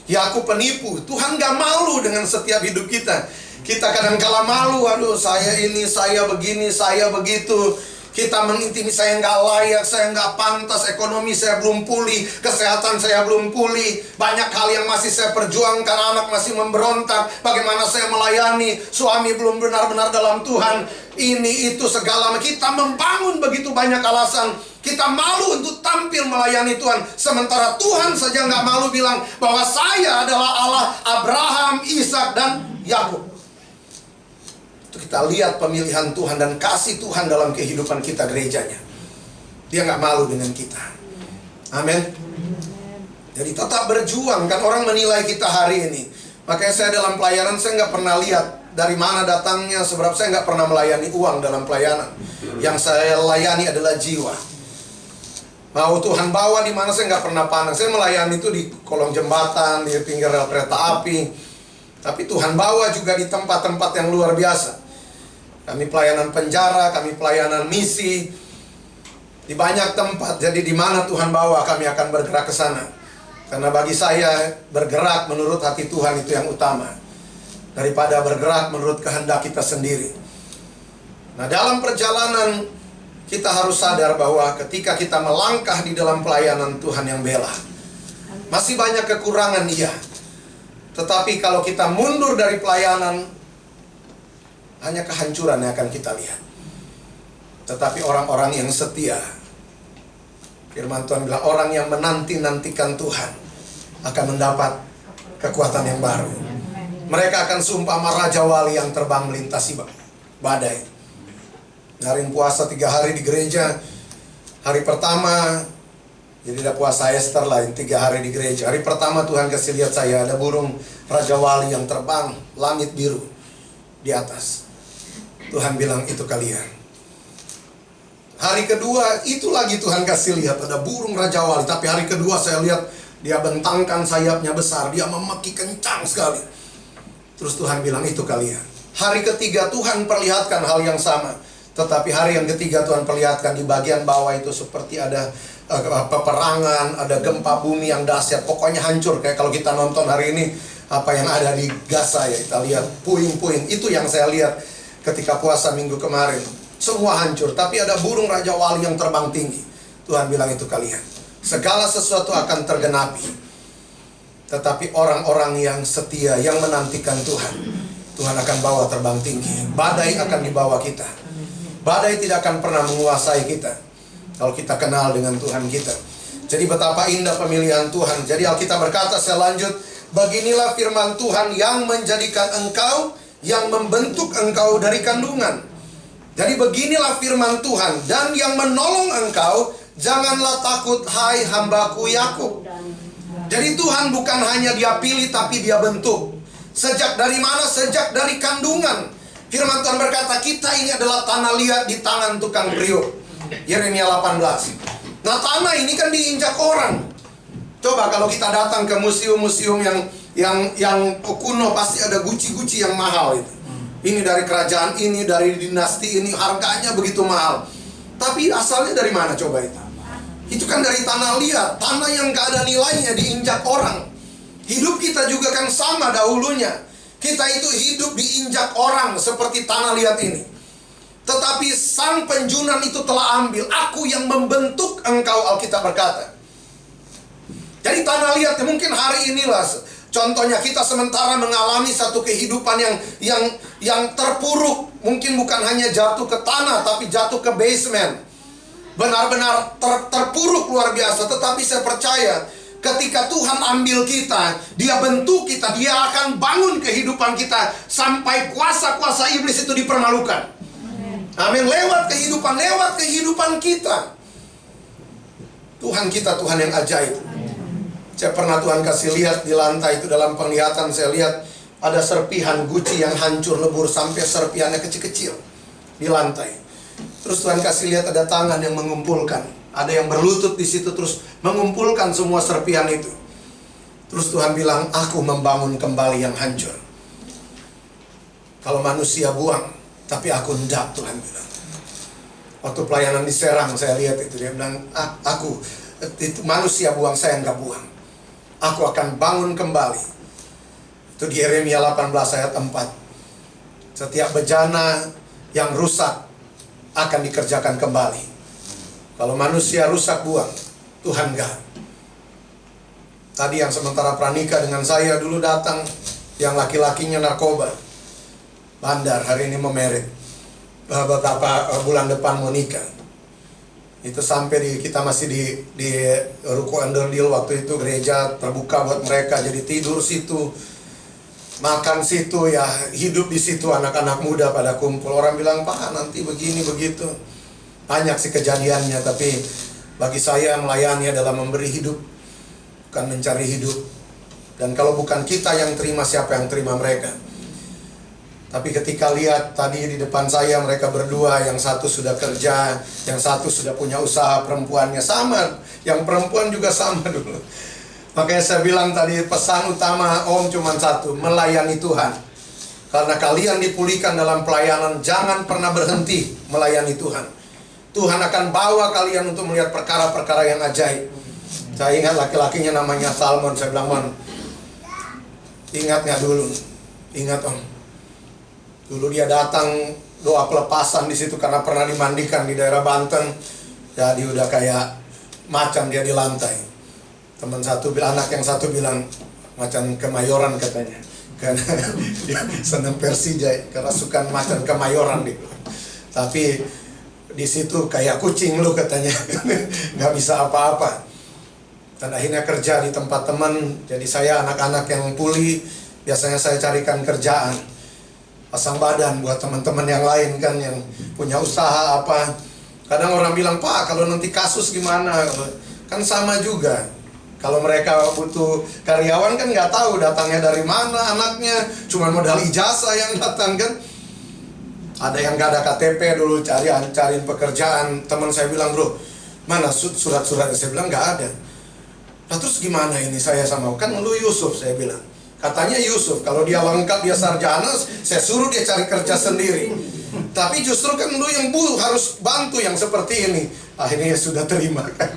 Yakub penipu. Tuhan gak malu dengan setiap hidup kita. Kita kadang-kala malu, aduh saya ini, saya begini, saya begitu. Kita mengintimi, saya nggak layak, saya nggak pantas, ekonomi saya belum pulih, kesehatan saya belum pulih, banyak hal yang masih saya perjuangkan, anak masih memberontak, bagaimana saya melayani, suami belum benar-benar dalam Tuhan, ini itu segala. Kita membangun begitu banyak alasan, kita malu untuk tampil melayani Tuhan, sementara Tuhan saja nggak malu bilang bahwa saya adalah Allah Abraham, Ishak dan Yakub. Kita lihat pemilihan Tuhan dan kasih Tuhan dalam kehidupan kita gerejanya. Dia nggak malu dengan kita. Amin. Jadi tetap berjuang. Kan orang menilai kita hari ini. Makanya saya dalam pelayanan, saya nggak pernah lihat dari mana datangnya. Sebab saya nggak pernah melayani uang dalam pelayanan. Yang saya layani adalah jiwa. Mau Tuhan bawa di mana, saya nggak pernah pandang. Saya melayani itu di kolong jembatan, di pinggir rel kereta api. Tapi Tuhan bawa juga di tempat-tempat yang luar biasa. Kami pelayanan penjara, kami pelayanan misi, di banyak tempat. Jadi di mana Tuhan bawa, kami akan bergerak ke sana. Karena bagi saya, bergerak menurut hati Tuhan itu yang utama, daripada bergerak menurut kehendak kita sendiri. Nah, dalam perjalanan kita harus sadar bahwa ketika kita melangkah di dalam pelayanan Tuhan yang bela, masih banyak kekurangan, iya. Tetapi kalau kita mundur dari pelayanan, hanya kehancuran yang akan kita lihat. Tetapi orang-orang yang setia, firman Tuhan bilang, orang yang menanti-nantikan Tuhan akan mendapat kekuatan yang baru. Mereka akan seumpama Raja Wali yang terbang melintasi badai. Ngaring puasa 3 hari di gereja. Hari pertama, jadi ada puasa Esther lain 3 hari di gereja. Hari pertama Tuhan kasih lihat saya ada burung Raja Wali yang terbang, langit biru di atas. Tuhan bilang itu kalian. Hari kedua itu lagi Tuhan kasih lihat ada burung Raja Wali. Tapi hari kedua saya lihat dia bentangkan sayapnya besar, dia memeki kencang sekali. Terus Tuhan bilang itu kalian. Hari ketiga Tuhan perlihatkan hal yang sama. Tetapi hari yang ketiga Tuhan perlihatkan di bagian bawah itu seperti ada peperangan, ada gempa bumi yang dahsyat. Pokoknya hancur. Kayak kalau kita nonton hari ini apa yang ada di Gaza ya, kita lihat puing-puing. Itu yang saya lihat ketika puasa minggu kemarin. Semua hancur, tapi ada burung Raja Wali yang terbang tinggi. Tuhan bilang itu kalian. Segala sesuatu akan tergenapi. Tetapi orang-orang yang setia, yang menantikan Tuhan, Tuhan akan bawa terbang tinggi. Badai akan dibawa kita. Badai tidak akan pernah menguasai kita kalau kita kenal dengan Tuhan kita. Jadi betapa indah pemilihan Tuhan. Jadi Alkitab berkata, saya lanjut, beginilah firman Tuhan yang menjadikan engkau, yang membentuk engkau dari kandungan. Jadi beginilah firman Tuhan, dan yang menolong engkau, janganlah takut hai hambaku Yakub. Jadi Tuhan bukan hanya dia pilih, tapi dia bentuk. Sejak dari mana? Sejak dari kandungan. Firman Tuhan berkata, kita ini adalah tanah liat di tangan tukang periuk. Yeremia 18. Nah, tanah ini kan diinjak orang. Coba kalau kita datang ke museum-museum yang kuno, pasti ada guci-guci yang mahal itu. Ini dari kerajaan ini, dari dinasti ini, harganya begitu mahal. Tapi asalnya dari mana coba itu? Itu kan dari tanah liat, tanah yang gak ada nilainya, diinjak orang. Hidup kita juga kan sama dahulunya. Kita itu hidup diinjak orang seperti tanah liat ini. Tetapi sang penjunan itu telah ambil, aku yang membentuk engkau, Alkitab berkata. Jadi tanah liat, mungkin hari inilah Contohnya kita sementara mengalami satu kehidupan yang terpuruk. Mungkin bukan hanya jatuh ke tanah, tapi jatuh ke basement. Benar-benar terpuruk luar biasa. Tetapi saya percaya ketika Tuhan ambil kita, Dia bentuk kita, Dia akan bangun kehidupan kita sampai kuasa-kuasa iblis itu dipermalukan. Amin. Lewat kehidupan kita. Tuhan kita Tuhan yang ajaib. Saya pernah Tuhan kasih lihat di lantai itu, dalam penglihatan saya lihat ada serpihan guci yang hancur lebur sampai serpihannya kecil-kecil di lantai. Terus Tuhan kasih lihat ada tangan yang mengumpulkan, ada yang berlutut di situ terus mengumpulkan semua serpihan itu. Terus Tuhan bilang, aku membangun kembali yang hancur. Kalau manusia buang, tapi aku hendak, Tuhan bilang. Waktu pelayanan di Serang saya lihat itu, dia bilang, aku itu manusia buang, saya enggak buang. Aku akan bangun kembali. Itu di Yeremia 18 ayat 4. Setiap bejana yang rusak akan dikerjakan kembali. Kalau manusia rusak buang, Tuhan enggak. Tadi yang sementara pranikah dengan saya dulu datang, yang laki-lakinya narkoba, bandar, hari ini memerit, beberapa bulan depan mau nikah. Itu sampai kita masih di Ruko Underdeal waktu itu, gereja terbuka buat mereka, jadi tidur situ, makan situ, ya hidup di situ, anak-anak muda pada kumpul. Orang bilang, Pak nanti begini begitu. Banyak sih kejadiannya, tapi bagi saya melayani adalah memberi hidup, bukan mencari hidup. Dan kalau bukan kita yang terima, siapa yang terima mereka? Tapi ketika lihat tadi di depan saya mereka berdua, yang satu sudah kerja, yang satu sudah punya usaha, perempuannya sama, yang perempuan juga sama dulu. Makanya saya bilang tadi pesan utama Om cuma satu, melayani Tuhan. Karena kalian dipulihkan dalam pelayanan, jangan pernah berhenti melayani Tuhan. Tuhan akan bawa kalian untuk melihat perkara-perkara yang ajaib. Saya ingat laki-lakinya namanya Salmon, saya bilang, Mon, ingat nggak dulu? Ingat Om. Dulu dia datang doa pelepasan di situ karena pernah dimandikan di daerah Banten. Jadi udah kayak macan dia di lantai. Teman satu bilang, anak yang satu bilang macan Kemayoran katanya. Karena dia senang Persija, karena suka macan Kemayoran gitu. Tapi di situ kayak kucing lu katanya, nggak bisa apa-apa. Dan akhirnya kerja di tempat teman. Jadi saya anak-anak yang pulih, biasanya saya carikan kerjaan. Pasang badan buat teman-teman yang lain kan, yang punya usaha apa. Kadang orang bilang, Pak kalau nanti kasus gimana? Kan sama juga. Kalau mereka butuh karyawan kan nggak tahu datangnya dari mana anaknya. Cuma modal ijazah yang datang kan. Ada yang nggak ada KTP dulu, cariin pekerjaan. Teman saya bilang, bro, mana surat-suratnya? Saya bilang nggak ada. Nah terus gimana ini saya sama? Kan lu Yusuf, saya bilang. Katanya Yusuf, kalau dia lengkap, dia sarjana, saya suruh dia cari kerja sendiri. Tapi justru kan lu yang harus bantu yang seperti ini. Akhirnya sudah terima kan.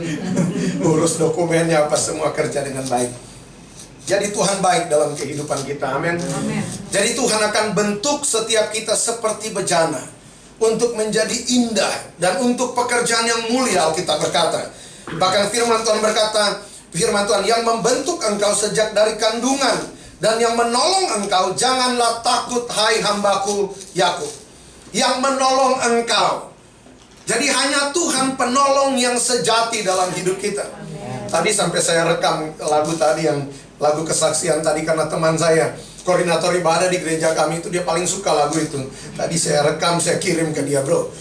Urus dokumennya apa semua, kerja dengan baik. Jadi Tuhan baik dalam kehidupan kita, amin. Jadi Tuhan akan bentuk setiap kita seperti bejana untuk menjadi indah dan untuk pekerjaan yang mulia, Alkitab berkata. Bahkan firman Tuhan berkata, firman Tuhan yang membentuk engkau sejak dari kandungan dan yang menolong engkau, janganlah takut hai hambaku Yakub. Yang menolong engkau. Jadi hanya Tuhan penolong yang sejati dalam hidup kita. Tadi sampai saya rekam lagu tadi, yang lagu kesaksian tadi, karena teman saya koordinator ibadah di gereja kami itu, dia paling suka lagu itu. Tadi saya rekam, saya kirim ke dia, bro.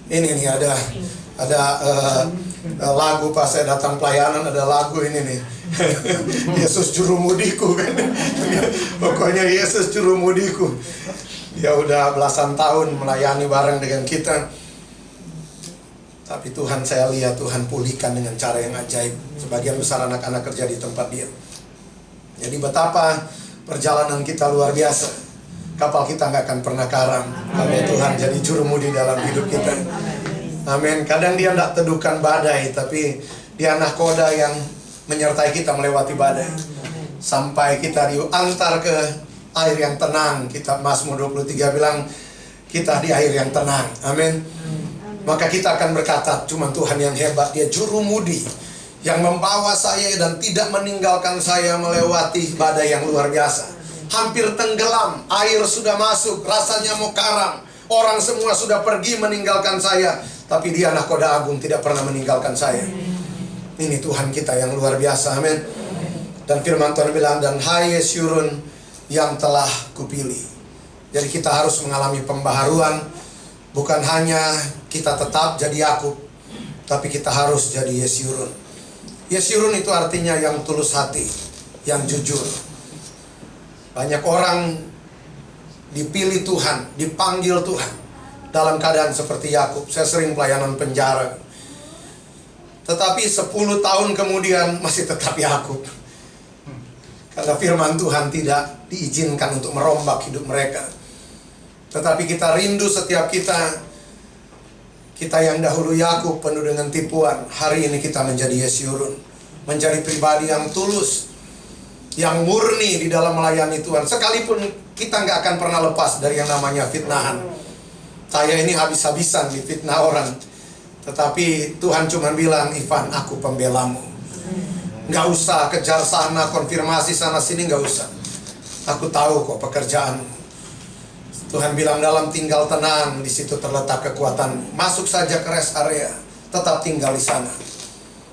Ini nih ada lagu pas saya datang pelayanan, ada lagu ini nih. Yesus jurumudiku kan. Pokoknya Yesus jurumudiku. Dia udah belasan tahun melayani bareng dengan kita. Tapi Tuhan, saya lihat Tuhan pulihkan dengan cara yang ajaib. Sebagian besar anak-anak kerja di tempat dia. Jadi betapa perjalanan kita luar biasa. Kapal kita nggak akan pernah karam. Amin. Tuhan jadi jurumudi dalam hidup kita. Amin. Kadang dia tidak teduhkan badai, tapi dia nahkoda yang menyertai kita melewati badai. Sampai kita diantar ke air yang tenang. Kitab Mazmur 23 bilang, kita di air yang tenang. Amin. Maka kita akan berkata, cuma Tuhan yang hebat, dia jurumudi yang membawa saya dan tidak meninggalkan saya melewati badai yang luar biasa. Hampir tenggelam, air sudah masuk, rasanya mau karam. Orang semua sudah pergi meninggalkan saya, tapi Dia Nahkoda Agung tidak pernah meninggalkan saya. Ini Tuhan kita yang luar biasa, amin. Dan firman Tuhan bilang, dan hai Yesyurun yang telah kupilih. Jadi kita harus mengalami pembaharuan. Bukan hanya kita tetap jadi Yakub, tapi kita harus jadi Yesyurun. Yesyurun itu artinya yang tulus hati, yang jujur. Banyak orang dipilih Tuhan, dipanggil Tuhan dalam keadaan seperti Yakub. Saya sering pelayanan penjara, tetapi 10 tahun kemudian masih tetap Yakub. Karena firman Tuhan tidak diizinkan untuk merombak hidup mereka. Tetapi kita rindu setiap kita yang dahulu Yakub penuh dengan tipuan, hari ini kita menjadi Yesyurun, menjadi pribadi yang tulus, yang murni di dalam melayani Tuhan. Sekalipun kita nggak akan pernah lepas dari yang namanya fitnahan. Saya ini habis-habisan difitnah orang, tetapi Tuhan cuma bilang, Ivan, aku pembelamu. Nggak usah kejar sana, konfirmasi sana sini, nggak usah. Aku tahu kok pekerjaanmu. Tuhan bilang, dalam tinggal tenang, di situ terletak kekuatan. Masuk saja ke rest area, tetap tinggal di sana.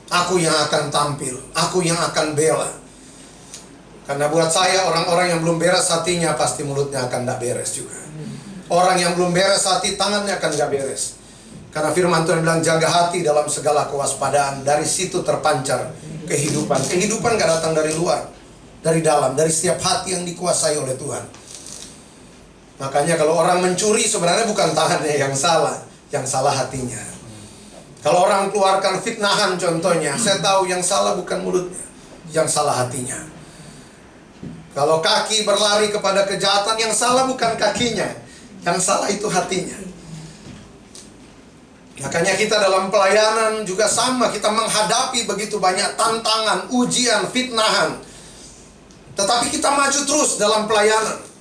Aku yang akan tampil, aku yang akan bela. Karena buat saya, orang-orang yang belum beres hatinya, pasti mulutnya akan tidak beres juga. Orang yang belum beres hati, tangannya akan tidak beres. Karena firman Tuhan bilang, jaga hati dalam segala kewaspadaan. Dari situ terpancar kehidupan. Kehidupan gak datang dari luar, dari dalam, dari setiap hati yang dikuasai oleh Tuhan. Makanya kalau orang mencuri, sebenarnya bukan tangannya yang salah hatinya. Kalau orang keluarkan fitnahan contohnya, saya tahu yang salah bukan mulutnya, yang salah hatinya. Kalau kaki berlari kepada kejahatan, yang salah bukan kakinya, yang salah itu hatinya. Makanya kita dalam pelayanan juga sama, kita menghadapi begitu banyak tantangan, ujian, fitnahan. Tetapi kita maju terus dalam pelayanan.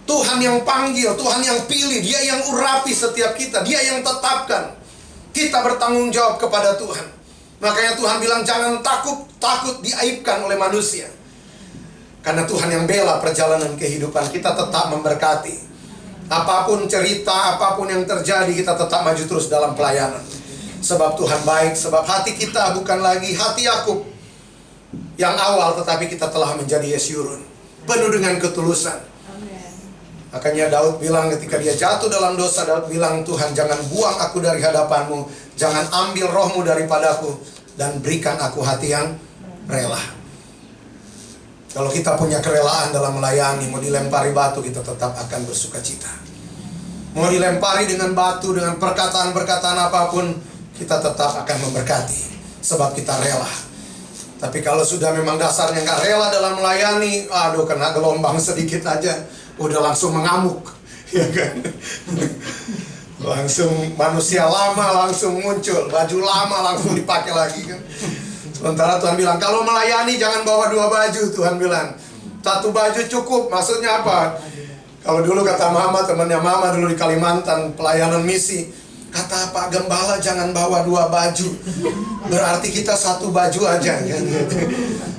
Tuhan yang panggil, Tuhan yang pilih, Dia yang urapi setiap kita, Dia yang tetapkan. Kita bertanggung jawab kepada Tuhan. Makanya Tuhan bilang, jangan takut diaibkan oleh manusia. Karena Tuhan yang bela perjalanan kehidupan kita, tetap memberkati. Apapun cerita, apapun yang terjadi, kita tetap maju terus dalam pelayanan. Sebab Tuhan baik, sebab hati kita bukan lagi hati Yakub yang awal, tetapi kita telah menjadi Yesyurun, penuh dengan ketulusan. Makanya Daud bilang ketika dia jatuh dalam dosa, Daud bilang, Tuhan jangan buang aku dari hadapanmu, jangan ambil rohmu daripadaku, dan berikan aku hati yang rela. Kalau kita punya kerelaan dalam melayani, mau dilempari batu, kita tetap akan bersuka cita. Mau dilempari dengan batu, dengan perkataan-perkataan apapun, kita tetap akan memberkati, sebab kita rela. Tapi kalau sudah memang dasarnya nggak rela dalam melayani, aduh, kena gelombang sedikit aja, udah langsung mengamuk, ya kan? Langsung manusia lama langsung muncul, baju lama langsung dipakai lagi kan. Sementara Tuhan bilang, kalau melayani jangan bawa 2 baju. Tuhan bilang, 1 baju cukup. Maksudnya apa? Kalau dulu kata Mama, temannya Mama dulu di Kalimantan, pelayanan misi, kata Pak Gembala jangan bawa 2 baju. Berarti kita 1 baju aja kan?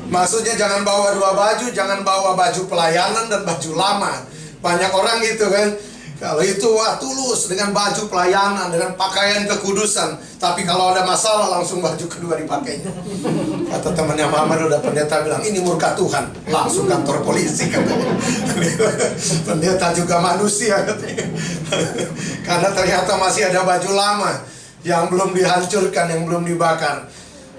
Maksudnya jangan bawa 2 baju, jangan bawa baju pelayanan dan baju lama. Banyak orang gitu kan. Kalau itu wah tulus dengan baju pelayanan, dengan pakaian kekudusan. Tapi kalau ada masalah langsung baju kedua dipakainya. Kata temannya Mama udah pendeta bilang, ini murka Tuhan. Langsung kantor polisi katanya. Pendeta juga manusia katanya. Karena ternyata masih ada baju lama yang belum dihancurkan, yang belum dibakar.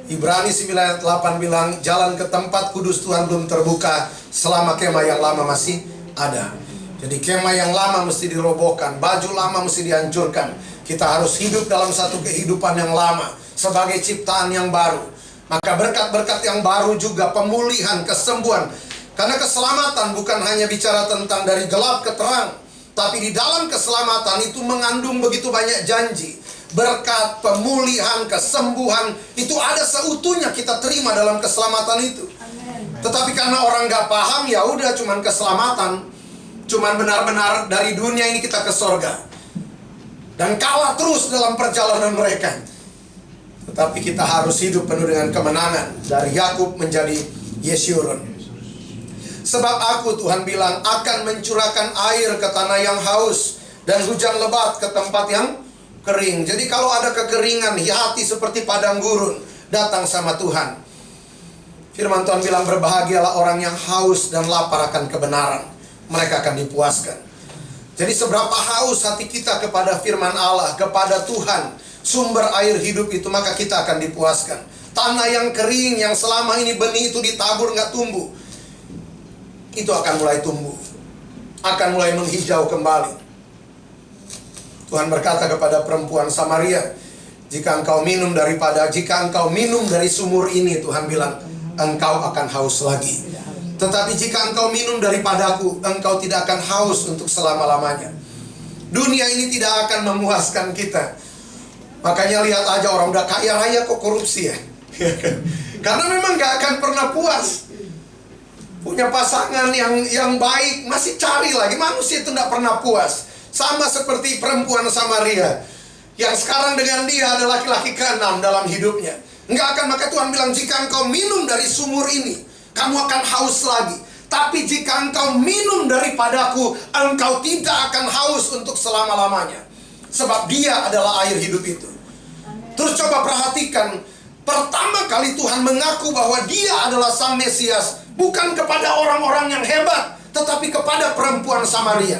Ibrani 9:8 bilang, jalan ke tempat kudus Tuhan belum terbuka selama kemah yang lama masih ada. Jadi kemah yang lama mesti dirobohkan, baju lama mesti dihancurkan. Kita harus hidup dalam satu kehidupan yang lama sebagai ciptaan yang baru. Maka berkat-berkat yang baru juga, pemulihan, kesembuhan. Karena keselamatan bukan hanya bicara tentang dari gelap ke terang, tapi di dalam keselamatan itu mengandung begitu banyak janji. Berkat, pemulihan, kesembuhan, itu ada seutuhnya kita terima dalam keselamatan itu. Tetapi karena orang gak paham, ya udah cuman keselamatan, cuman benar-benar dari dunia ini kita ke sorga, dan kalah terus dalam perjalanan mereka. Tetapi kita harus hidup penuh dengan kemenangan. Dari Yakub menjadi Yeshurun. Sebab aku, Tuhan bilang, akan mencurahkan air ke tanah yang haus dan hujan lebat ke tempat yang kering. Jadi kalau ada kekeringan, hati seperti padang gurun, datang sama Tuhan. Firman Tuhan bilang, berbahagialah orang yang haus dan lapar akan kebenaran. Mereka akan dipuaskan. Jadi seberapa haus hati kita kepada firman Allah, kepada Tuhan, sumber air hidup itu, maka kita akan dipuaskan. Tanah yang kering, yang selama ini benih itu ditabur nggak tumbuh, itu akan mulai tumbuh, akan mulai menghijau kembali. Tuhan berkata kepada perempuan Samaria, jika engkau minum dari sumur ini, Tuhan bilang, engkau akan haus lagi. Tetapi jika engkau minum daripadaku, engkau tidak akan haus untuk selama-lamanya. Dunia ini tidak akan memuaskan kita. Makanya lihat aja orang udah kaya raya kok korupsi ya. Karena memang gak akan pernah puas. Punya pasangan yang baik, masih cari lagi. Manusia itu gak pernah puas. Sama seperti perempuan Samaria, yang sekarang dengan dia ada laki-laki ke-6 dalam hidupnya. Enggak akan, maka Tuhan bilang, jika engkau minum dari sumur ini, kamu akan haus lagi. Tapi jika engkau minum daripadaku, engkau tidak akan haus untuk selama-lamanya. Sebab dia adalah air hidup itu. Terus coba perhatikan, pertama kali Tuhan mengaku bahwa dia adalah Sang Mesias, bukan kepada orang-orang yang hebat, tetapi kepada perempuan Samaria.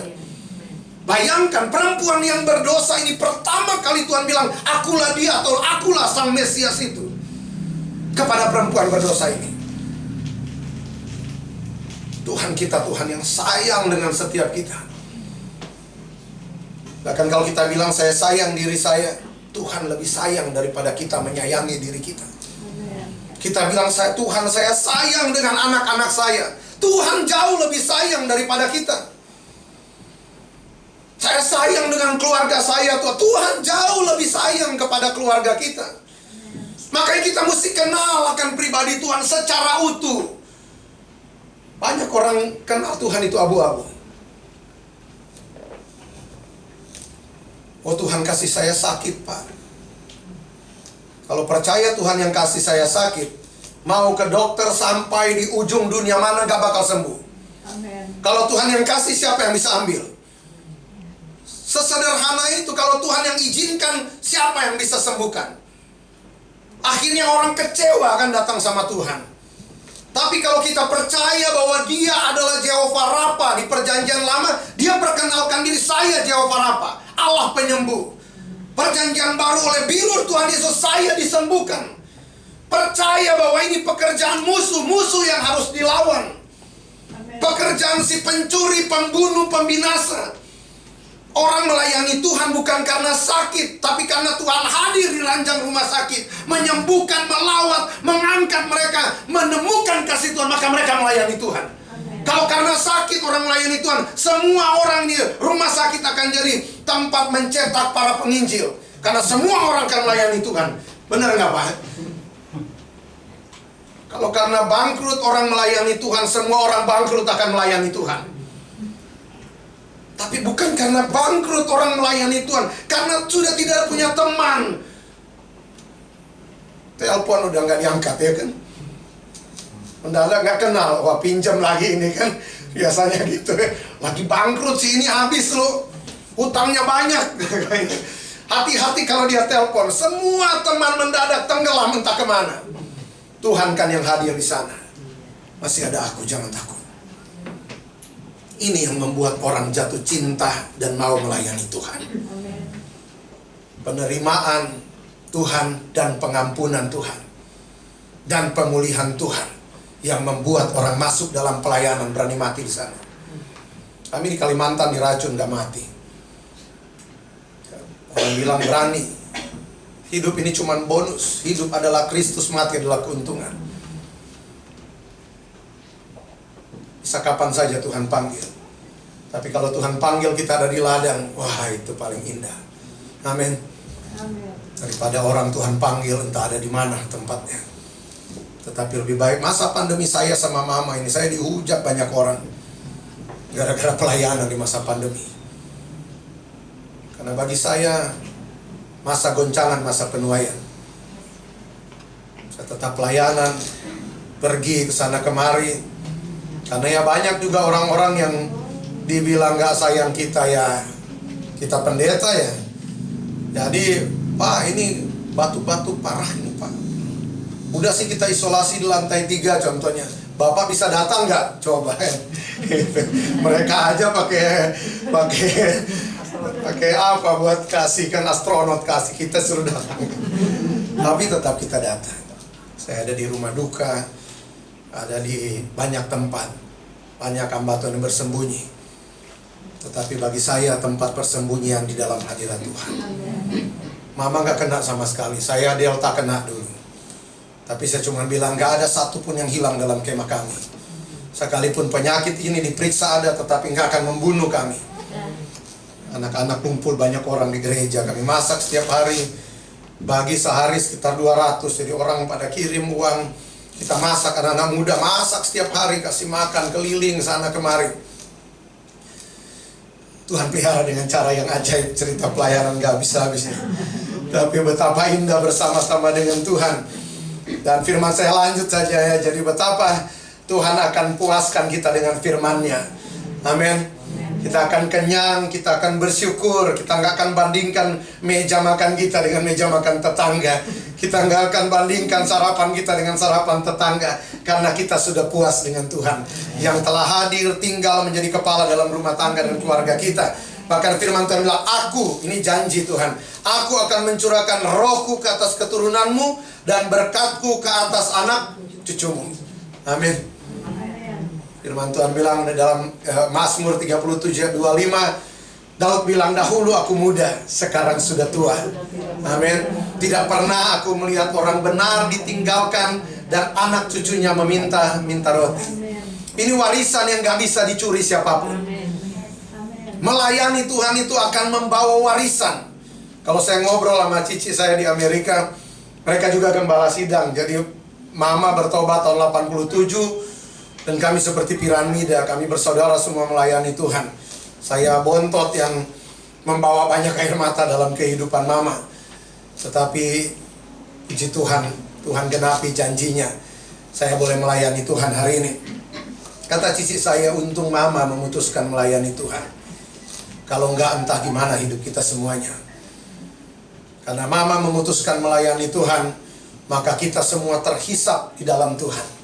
Bayangkan, perempuan yang berdosa ini pertama kali Tuhan bilang, akulah dia, atau akulah Sang Mesias itu, kepada perempuan berdosa ini. Tuhan kita, Tuhan yang sayang dengan setiap kita. Bahkan kalau kita bilang saya sayang diri saya, Tuhan lebih sayang daripada kita menyayangi diri kita. Kita bilang, Tuhan saya sayang dengan anak-anak saya, Tuhan jauh lebih sayang daripada kita. Saya sayang dengan keluarga saya, Tuhan jauh lebih sayang kepada keluarga kita. Makanya kita mesti kenal akan pribadi Tuhan secara utuh. Banyak orang kenal Tuhan itu abu-abu. Oh, Tuhan kasih saya sakit, Pak. Kalau percaya Tuhan yang kasih saya sakit, mau ke dokter sampai di ujung dunia mana gak bakal sembuh. Amen. Kalau Tuhan yang kasih, siapa yang bisa ambil? Sesederhana itu. Kalau Tuhan yang izinkan, siapa yang bisa sembuhkan? Akhirnya orang kecewa akan datang sama Tuhan. Tapi kalau kita percaya bahwa dia adalah Jehovah Rafa, di perjanjian lama dia perkenalkan diri, saya Jehovah Rafa, Allah penyembuh. Perjanjian baru oleh bilur Tuhan Yesus, saya disembuhkan. Percaya bahwa ini pekerjaan musuh yang harus dilawan. Pekerjaan si pencuri, pembunuh, pembinasa. Orang melayani Tuhan bukan karena sakit, tapi karena Tuhan hadir di ranjang rumah sakit, menyembuhkan, melawat, mengangkat mereka, menemukan kasih Tuhan, maka mereka melayani Tuhan. Amen. Kalau karena sakit orang melayani Tuhan, semua orang di rumah sakit akan jadi tempat mencetak para penginjil, karena semua orang akan melayani Tuhan. Benar nggak, Pak? Kalau karena bangkrut orang melayani Tuhan, semua orang bangkrut akan melayani Tuhan. Tapi bukan karena bangkrut orang melayani Tuhan, karena sudah tidak punya teman. Telepon udah nggak diangkat ya kan? Mendadak nggak kenal, wah pinjam lagi ini kan, biasanya gitu. Lagi bangkrut sih ini, habis lo, hutangnya banyak. Hati-hati kalau dia telepon, semua teman mendadak tenggelam entah kemana. Tuhan kan yang hadir di sana. Masih ada aku, jangan takut. Ini yang membuat orang jatuh cinta dan mau melayani Tuhan. Penerimaan Tuhan dan pengampunan Tuhan dan pemulihan Tuhan yang membuat orang masuk dalam pelayanan, berani mati di sana. Kami di Kalimantan diracun gak mati. Orang bilang berani. Hidup ini cuma bonus. Hidup adalah Kristus, mati adalah keuntungan. Bisa kapan saja Tuhan panggil. Tapi kalau Tuhan panggil kita ada di ladang, wah itu paling indah. Amin. Daripada orang Tuhan panggil entah ada di mana tempatnya. Tetapi lebih baik, masa pandemi saya sama mama ini, saya dihujat banyak orang gara-gara pelayanan di masa pandemi. Karena bagi saya masa goncangan, masa penuaian. Saya tetap pelayanan, pergi ke sana kemari. Karena ya banyak juga orang-orang yang dibilang gak sayang kita ya, kita pendeta ya. Jadi Pak, ini batu-batu parah ini Pak. Udah sih kita isolasi di lantai 3 contohnya. Bapak bisa datang nggak? Coba. Mereka aja pakai apa buat kasih, kan astronot kasih, kita suruh datang. Tapi tetap kita datang. Saya ada di rumah duka, ada di banyak tempat, banyak hamba Tuhan yang bersembunyi. Tetapi bagi saya tempat persembunyian di dalam hadirat Tuhan. Mama nggak kena sama sekali, saya Delta kena dulu. Tapi saya cuma bilang gak ada satupun yang hilang dalam kemah kami. Sekalipun penyakit ini diperiksa ada, tetapi gak akan membunuh kami. Anak-anak kumpul banyak orang di gereja, kami masak setiap hari. Bagi sehari sekitar 200, jadi orang pada kirim uang. Kita masak, anak-anak muda masak setiap hari, kasih makan, keliling sana kemari. Tuhan pelihara dengan cara yang ajaib, cerita pelayanan gak bisa-habisnya. Tapi betapa indah bersama-sama dengan Tuhan. Dan firman saya lanjut saja ya. Jadi betapa Tuhan akan puaskan kita dengan firman-Nya. Amin. Kita akan kenyang, kita akan bersyukur. Kita nggak akan bandingkan meja makan kita dengan meja makan tetangga. Kita nggak akan bandingkan sarapan kita dengan sarapan tetangga. Karena kita sudah puas dengan Tuhan yang telah hadir, tinggal menjadi kepala dalam rumah tangga dan keluarga kita. Bahkan firman Tuhan bilang, aku, ini janji Tuhan, aku akan mencurahkan rohku ke atas keturunanmu dan berkatku ke atas anak cucumu. Amin. Firman Tuhan bilang dalam Mazmur 37:25, Daud bilang, dahulu aku muda, sekarang sudah tua. Amin. Tidak pernah aku melihat orang benar ditinggalkan dan anak cucunya meminta roti. Ini warisan yang gak bisa dicuri siapapun. Melayani Tuhan itu akan membawa warisan. Kalau saya ngobrol sama cici saya di Amerika, mereka juga gembala sidang. Jadi mama bertobat tahun 87, dan kami seperti piramida, kami bersaudara semua melayani Tuhan. Saya bontot yang membawa banyak air mata dalam kehidupan mama. Tetapi puji Tuhan, Tuhan genapi janjinya. Saya boleh melayani Tuhan hari ini. Kata cici saya, untung mama memutuskan melayani Tuhan. Kalau enggak entah gimana hidup kita semuanya. Karena mama memutuskan melayani Tuhan, maka kita semua terhisap di dalam Tuhan.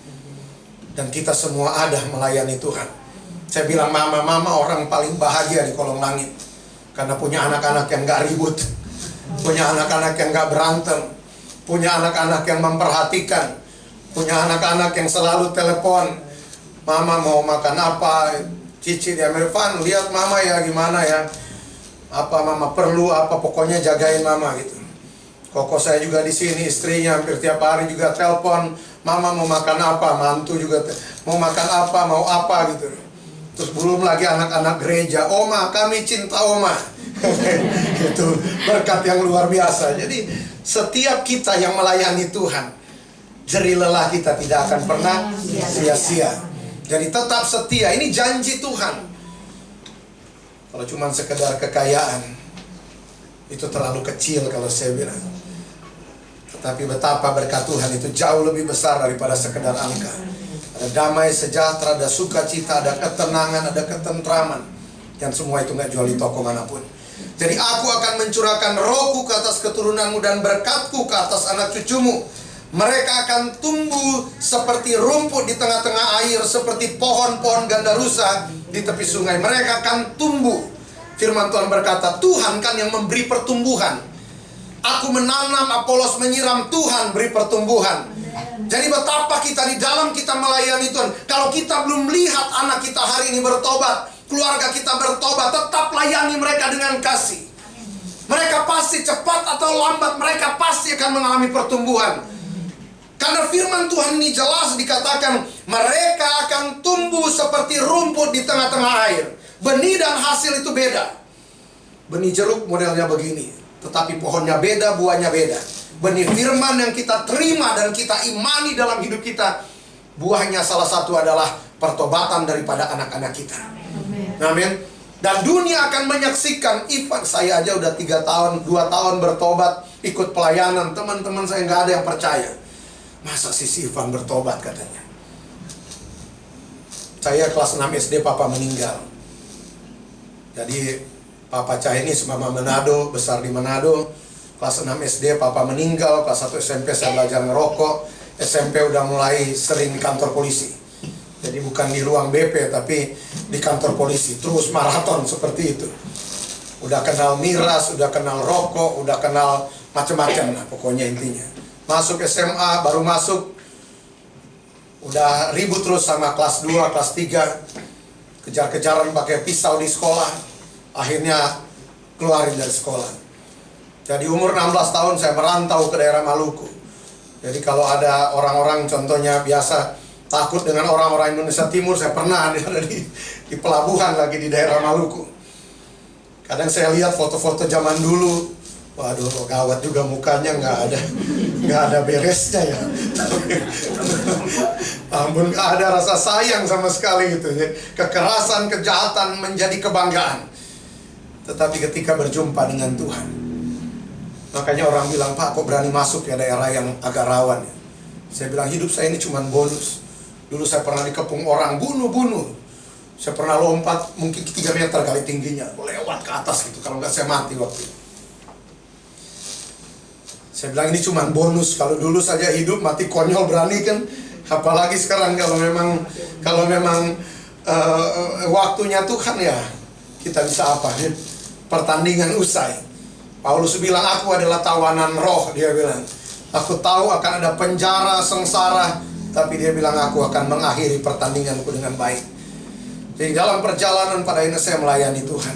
Dan kita semua ada melayani Tuhan. Saya bilang mama orang paling bahagia di kolong langit. Karena punya anak-anak yang gak ribut, punya anak-anak yang gak berantem, punya anak-anak yang memperhatikan, punya anak-anak yang selalu telepon, mama mau makan apa. Cici di Amerika, lihat mama ya gimana ya, apa mama perlu apa, pokoknya jagain mama gitu. Koko saya juga di sini, istrinya hampir tiap hari juga telepon, mama mau makan apa, mantu juga mau makan apa, mau apa gitu. Terus belum lagi anak-anak gereja, oma kami cinta oma. Itu berkat yang luar biasa. Jadi setiap kita yang melayani Tuhan, jerih lelah kita tidak akan pernah sia-sia. Jadi tetap setia, ini janji Tuhan. Kalau cuma sekedar kekayaan, itu terlalu kecil kalau saya bilang. Tetapi betapa berkat Tuhan itu jauh lebih besar daripada sekedar angka. Ada damai, sejahtera, ada sukacita, ada ketenangan, ada ketentraman. Dan semua itu nggak jual di toko manapun. Jadi aku akan mencurahkan rohku ke atas keturunanmu dan berkatku ke atas anak cucumu. Mereka akan tumbuh seperti rumput di tengah-tengah air, seperti pohon-pohon gandarusa di tepi sungai. Mereka akan tumbuh. Firman Tuhan berkata, Tuhan kan yang memberi pertumbuhan. Aku menanam, Apolos menyiram, Tuhan beri pertumbuhan. Jadi betapa kita di dalam kita melayani Tuhan. Kalau kita belum lihat anak kita hari ini bertobat, keluarga kita bertobat, tetap layani mereka dengan kasih. Mereka pasti cepat atau lambat, mereka pasti akan mengalami pertumbuhan. Karena firman Tuhan ini jelas dikatakan, mereka akan tumbuh seperti rumput di tengah-tengah air. Benih dan hasil itu beda. Benih jeruk modelnya begini, tetapi pohonnya beda, buahnya beda. Benih firman yang kita terima dan kita imani dalam hidup kita, buahnya salah satu adalah pertobatan daripada anak-anak kita. Amin. Dan dunia akan menyaksikan. Ivan, saya aja udah 3 tahun, 2 tahun bertobat, ikut pelayanan. Teman-teman saya nggak ada yang percaya. Masa si Ivan bertobat katanya. Saya kelas 6 SD papa meninggal. Jadi papa Chinese mama Manado, besar di Manado. Kelas 6 SD papa meninggal, kelas 1 SMP saya belajar ngerokok. SMP udah mulai sering di kantor polisi. Jadi bukan di ruang BP tapi di kantor polisi. Terus maraton seperti itu. Udah kenal miras, udah kenal rokok, udah kenal macam-macam lah pokoknya intinya. Masuk SMA, baru masuk udah ribut terus sama kelas 2, kelas 3. Kejar-kejaran pakai pisau di sekolah. Akhirnya keluarin dari sekolah. Jadi umur 16 tahun saya merantau ke daerah Maluku. Jadi kalau ada orang-orang contohnya biasa takut dengan orang-orang Indonesia Timur, saya pernah ada di pelabuhan lagi di daerah Maluku. Kadang saya lihat foto-foto zaman dulu, waduh gawat juga mukanya, nggak ada beresnya ya. Ampun, nggak ada rasa sayang sama sekali gitu. Kekerasan, kejahatan menjadi kebanggaan. Tetapi ketika berjumpa dengan Tuhan, makanya orang bilang, Pak kok berani masuk ya daerah yang agak rawan ya? Saya bilang hidup saya ini cuma bonus. Dulu saya pernah dikepung orang, bunuh. Saya pernah lompat mungkin 3 meter kali tingginya, lewat ke atas gitu, kalau nggak saya mati waktu itu. Saya bilang ini cuma bonus. Kalau dulu saja hidup mati konyol berani kan, apalagi sekarang kalau memang waktunya Tuhan ya, kita bisa apa ya? Pertandingan usai. Paulus bilang aku adalah tawanan roh, dia bilang. Aku tahu akan ada penjara, sengsara, tapi dia bilang aku akan mengakhiri pertandinganku dengan baik. Jadi dalam perjalanan pada ini saya melayani Tuhan.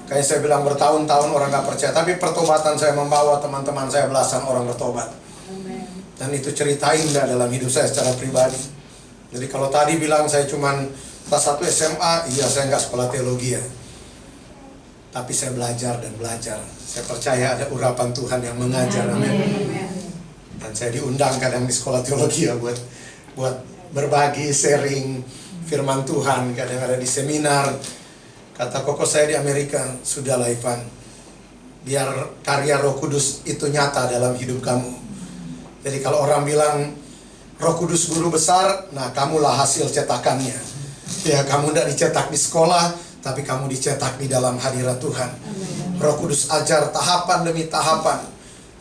Kayak saya bilang bertahun-tahun orang gak percaya, tapi pertobatan saya membawa teman-teman saya belasan orang bertobat. Dan itu cerita indah dalam hidup saya secara pribadi. Jadi kalau tadi bilang saya cuman kelas 1 SMA, iya saya nggak sekolah teologi ya. Tapi saya belajar dan belajar. Saya percaya ada urapan Tuhan yang mengajar. Amin. Dan saya diundang kadang di sekolah teologi ya buat berbagi, sharing firman Tuhan. Kadang ada di seminar. Kata koko saya di Amerika, sudahlah Ivan, biar karya Roh Kudus itu nyata dalam hidup kamu. Jadi kalau orang bilang Roh Kudus guru besar, nah kamulah hasil cetakannya. Ya kamu tidak dicetak di sekolah, tapi kamu dicetak di dalam hadirat Tuhan. Roh Kudus ajar tahapan demi tahapan,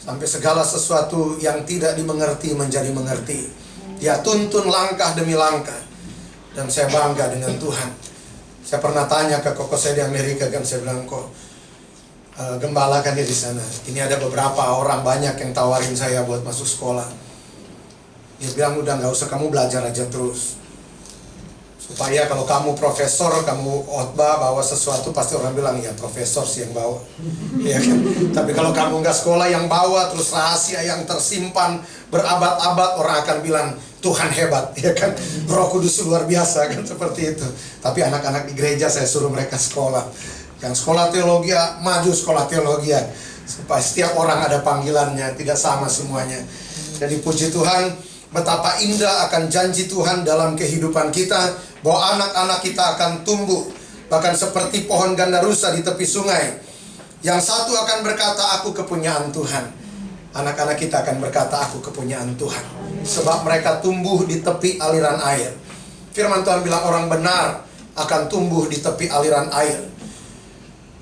sampai segala sesuatu yang tidak dimengerti menjadi mengerti. Dia tuntun langkah demi langkah. Dan saya bangga dengan Tuhan. Saya pernah tanya ke koko saya di Amerika kan, saya bilang kok gembala kan dia di sana. Ini ada beberapa orang banyak yang tawarin saya buat masuk sekolah. Dia bilang udah nggak usah, kamu belajar aja terus. Supaya kalau kamu profesor, kamu khotbah bawa sesuatu, pasti orang bilang ya profesor sih yang bawa. Ya kan? Tapi kalau kamu nggak sekolah yang bawa, terus rahasia yang tersimpan berabad-abad, orang akan bilang Tuhan hebat, ya kan? Roh Kudus luar biasa kan, seperti itu. Tapi anak-anak di gereja saya suruh mereka sekolah. Yang sekolah teologi, maju sekolah teologi. Supaya setiap orang ada panggilannya, tidak sama semuanya. Jadi puji Tuhan, betapa indah akan janji Tuhan dalam kehidupan kita, bahwa anak-anak kita akan tumbuh bahkan seperti pohon gandarusa di tepi sungai. Yang satu akan berkata, aku kepunyaan Tuhan. Anak-anak kita akan berkata, aku kepunyaan Tuhan. Sebab mereka tumbuh di tepi aliran air. Firman Tuhan bilang orang benar akan tumbuh di tepi aliran air.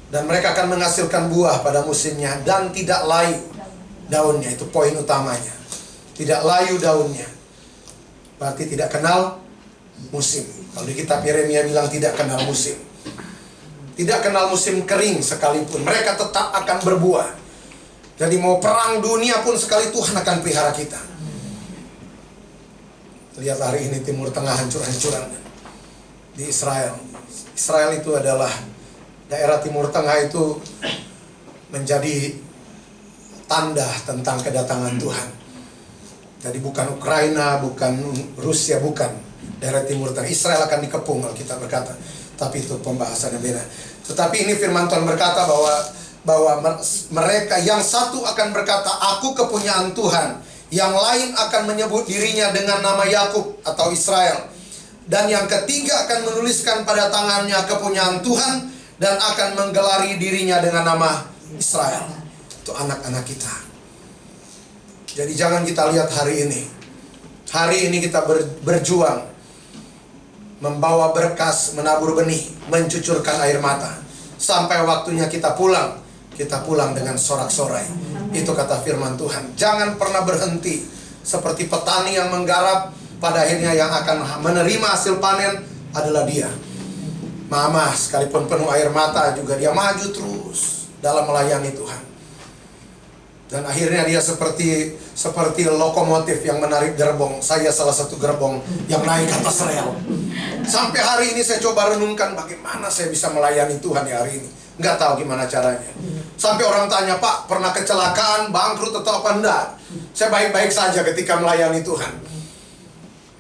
Dan mereka akan menghasilkan buah pada musimnya. Dan tidak layu daunnya, itu poin utamanya. Tidak layu daunnya, berarti tidak kenal musim. Kalau di kitab Yeremia bilang tidak kenal musim. Tidak kenal musim kering sekalipun, mereka tetap akan berbuah. Jadi mau perang dunia pun sekali, Tuhan akan pelihara kita. Lihat hari ini Timur Tengah hancur-hancuran di Israel. Israel itu adalah daerah Timur Tengah, itu menjadi tanda tentang kedatangan Tuhan. Jadi bukan Ukraina, bukan Rusia, bukan daerah Timur Tengah. Israel akan dikepung, Alkitab berkata. Tapi itu pembahasannya beda. Tetapi ini firman Tuhan berkata bahwa mereka yang satu akan berkata, aku kepunyaan Tuhan. Yang lain akan menyebut dirinya dengan nama Yakub atau Israel. Dan yang ketiga akan menuliskan pada tangannya kepunyaan Tuhan dan akan menggelari dirinya dengan nama Israel. Itu anak-anak kita. Jadi jangan kita lihat hari ini Hari ini kita berjuang, membawa berkas, menabur benih, mencucurkan air mata. Sampai waktunya kita pulang dengan sorak-sorai. Itu kata firman Tuhan. Jangan pernah berhenti. Seperti petani yang menggarap, pada akhirnya yang akan menerima hasil panen adalah dia. Mama, sekalipun penuh air mata juga dia maju terus dalam melayani Tuhan. Dan akhirnya dia seperti lokomotif yang menarik gerbong. Saya salah satu gerbong yang naik ke atas rel. Sampai hari ini saya coba renungkan bagaimana saya bisa melayani Tuhan di hari ini. Nggak tahu gimana caranya. Sampai orang tanya, Pak, pernah kecelakaan, bangkrut atau apa? Enggak. Saya baik-baik saja ketika melayani Tuhan.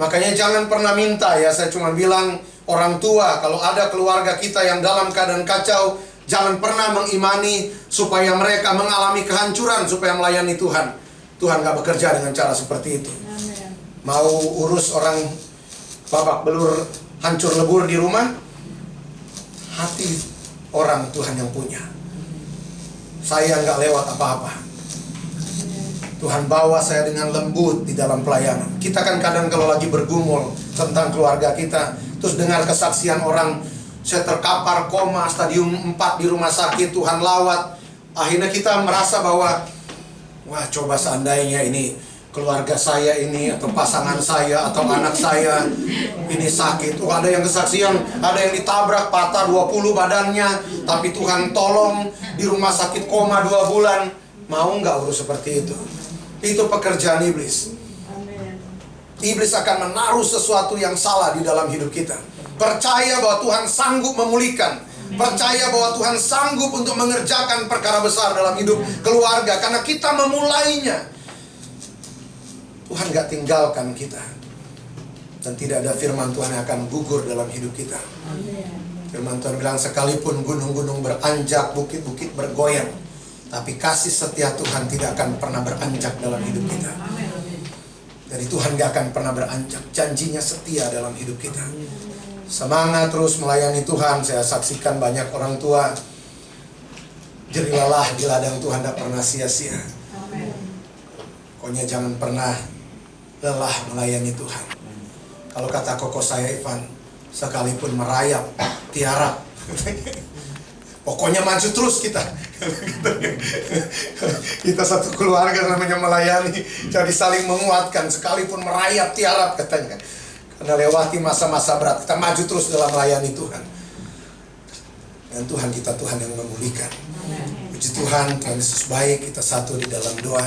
Makanya jangan pernah minta ya. Saya cuma bilang, orang tua, kalau ada keluarga kita yang dalam keadaan kacau, jangan pernah mengimani supaya mereka mengalami kehancuran supaya melayani Tuhan. Tuhan gak bekerja dengan cara seperti itu. Mau urus orang babak belur, hancur lebur di rumah, hati orang Tuhan yang punya. Saya gak lewat apa-apa. Tuhan bawa saya dengan lembut di dalam pelayanan. Kita kan kadang kalau lagi bergumul tentang keluarga kita, terus dengar kesaksian orang, saya terkapar koma stadium 4 di rumah sakit, Tuhan lawat. Akhirnya kita merasa bahwa, wah, coba seandainya ini keluarga saya ini, atau pasangan saya, atau anak saya ini sakit. Ada yang kesaksian, ada yang ditabrak, patah 20 badannya, tapi Tuhan tolong di rumah sakit koma 2 bulan. Mau nggak urus seperti itu? Itu pekerjaan iblis. Iblis akan menaruh sesuatu yang salah di dalam hidup kita. Percaya bahwa Tuhan sanggup memulihkan. Percaya bahwa Tuhan sanggup untuk mengerjakan perkara besar dalam hidup keluarga. Karena kita memulainya. Tuhan gak tinggalkan kita. Dan tidak ada firman Tuhan yang akan gugur dalam hidup kita. Firman Tuhan bilang, sekalipun gunung-gunung beranjak, bukit-bukit bergoyang, tapi kasih setia Tuhan tidak akan pernah beranjak dalam hidup kita. Jadi Tuhan gak akan pernah beranjak. Janjinya setia dalam hidup kita. Semangat terus melayani Tuhan. Saya saksikan banyak orang tua jerih lelah di ladang Tuhan, tidak pernah sia-sia. Pokoknya jangan pernah lelah melayani Tuhan. Kalau kata koko saya Ivan, sekalipun merayap, tiarap, pokoknya maju terus kita. Kita satu keluarga namanya melayani, jadi saling menguatkan. Sekalipun merayap, tiarap katanya. Karena lewati masa-masa berat, kita maju terus dalam melayani Tuhan. Dan Tuhan kita Tuhan yang memulihkan. Puji Tuhan, Tuhan Yesus baik. Kita satu di dalam doa.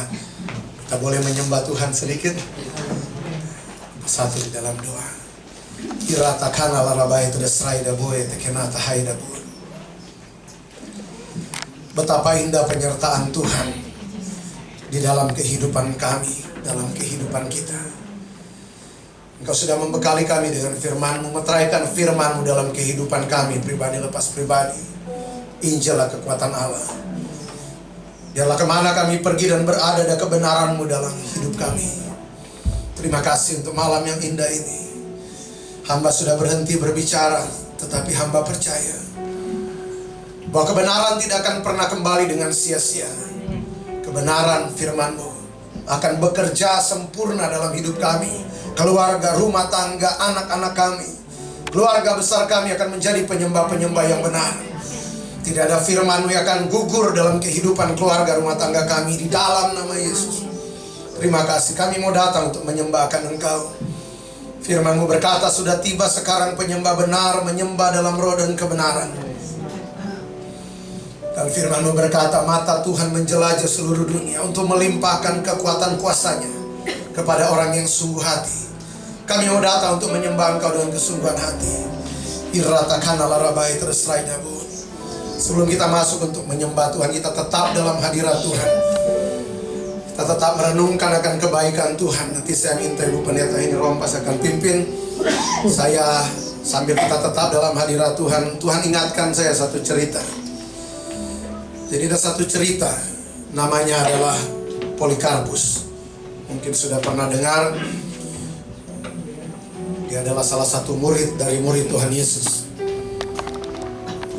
Kita boleh menyembah Tuhan sedikit. Satu di dalam doa. Iratakana larabai tedesrai daboe tekenata haidabun. Betapa indah penyertaan Tuhan di dalam kehidupan kami, dalam kehidupan kita. Engkau sudah membekali kami dengan firman-Mu, meteraikan firman-Mu dalam kehidupan kami, pribadi lepas pribadi. Injillah kekuatan Allah. Biarlah kemana kami pergi dan berada, ada kebenaran-Mu dalam hidup kami. Terima kasih untuk malam yang indah ini. Hamba sudah berhenti berbicara, tetapi hamba percaya bahwa kebenaran tidak akan pernah kembali dengan sia-sia. Kebenaran firman-Mu akan bekerja sempurna dalam hidup kami, keluarga, rumah tangga, anak-anak kami. Keluarga besar kami akan menjadi penyembah-penyembah yang benar. Tidak ada firman-Mu yang akan gugur dalam kehidupan keluarga, rumah tangga kami, di dalam nama Yesus. Terima kasih, kami mau datang untuk menyembahkan Engkau. Firman-Mu berkata, sudah tiba sekarang penyembah benar, menyembah dalam roh dan kebenaran. Dan firman-Mu berkata, mata Tuhan menjelajah seluruh dunia untuk melimpahkan kekuatan kuasanya kepada orang yang sungguh hati. Kami mau datang untuk menyembah Engkau dengan kesungguhan hati. Iratakana larabai terserai dabu. Sebelum kita masuk untuk menyembah Tuhan, kita tetap dalam hadirat Tuhan. Kita tetap merenungkan akan kebaikan Tuhan. Nanti saya minta Ibu Pendeta ini Rompas akan pimpin saya sambil kita tetap dalam hadirat Tuhan. Tuhan ingatkan saya satu cerita. Jadi ada satu cerita, namanya adalah Polikarpus. Mungkin sudah pernah dengar. Dia adalah salah satu murid dari murid Tuhan Yesus.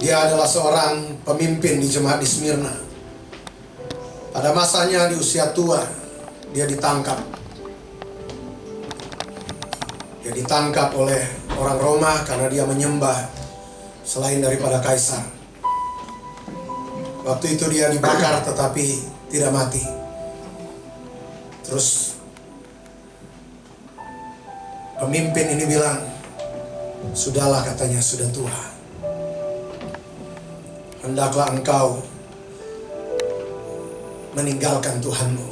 Dia adalah seorang pemimpin di jemaat di Smyrna. Pada masanya di usia tua, dia ditangkap. Dia ditangkap oleh orang Roma karena dia menyembah selain daripada kaisar. Waktu itu dia dibakar tetapi tidak mati. Terus pemimpin ini bilang, "Sudahlah," katanya, "sudah tua. Hendaklah engkau meninggalkan Tuhanmu."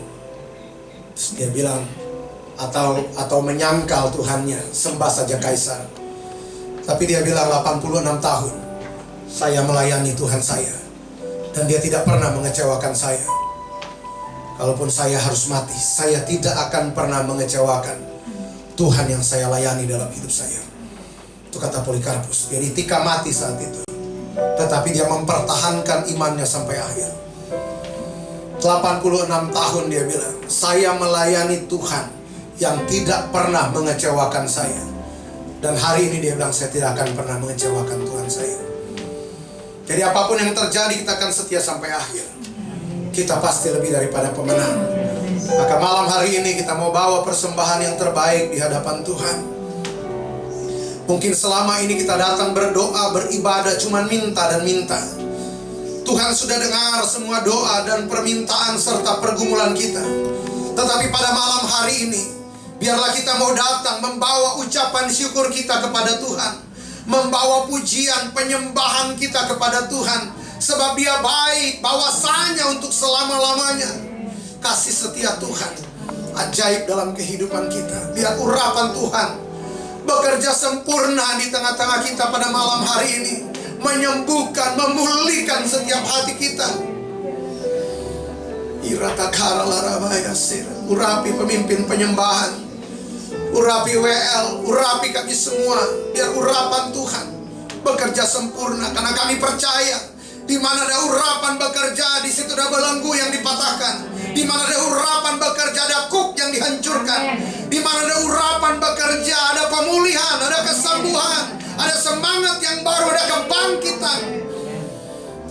Terus dia bilang, atau menyangkal Tuhannya, sembah saja kaisar. Tapi dia bilang, 86 tahun saya melayani Tuhan saya, dan dia tidak pernah mengecewakan saya. Kalaupun saya harus mati, saya tidak akan pernah mengecewakan Tuhan yang saya layani dalam hidup saya. Itu kata Polikarpus. Dia ditikam mati saat itu, tetapi dia mempertahankan imannya sampai akhir. 86 tahun dia bilang, "Saya melayani Tuhan yang tidak pernah mengecewakan saya." Dan hari ini dia bilang, "Saya tidak akan pernah mengecewakan Tuhan saya." Jadi apapun yang terjadi, kita akan setia sampai akhir. Kita pasti lebih daripada pemenang. Maka malam hari ini kita mau bawa persembahan yang terbaik di hadapan Tuhan. Mungkin selama ini kita datang berdoa, beribadah, cuman minta dan minta. Tuhan sudah dengar semua doa dan permintaan serta pergumulan kita. Tetapi pada malam hari ini, biarlah kita mau datang membawa ucapan syukur kita kepada Tuhan, membawa pujian penyembahan kita kepada Tuhan, sebab Dia baik, bahwasanya untuk selama-lamanya. Kasih setia Tuhan ajaib dalam kehidupan kita. Biar urapan Tuhan bekerja sempurna di tengah-tengah kita pada malam hari ini, menyembuhkan, memulihkan setiap hati kita. Urapi pemimpin penyembahan, urapi WL, urapi kami semua. Biar urapan Tuhan bekerja sempurna, karena kami percaya di mana ada urapan bekerja, di situ ada belenggu yang dipatahkan. Di mana ada urapan bekerja, ada kuk yang dihancurkan. Di mana ada urapan bekerja, ada pemulihan, ada kesembuhan, ada semangat yang baru, ada kebangkitan.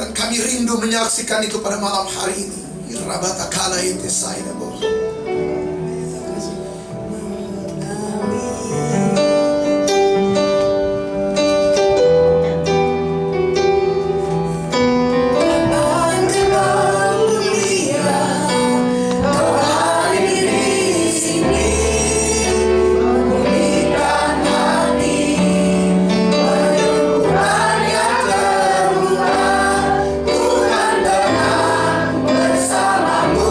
Dan kami rindu menyaksikan itu pada malam hari ini. Irabatakala itu saya. Bersamamu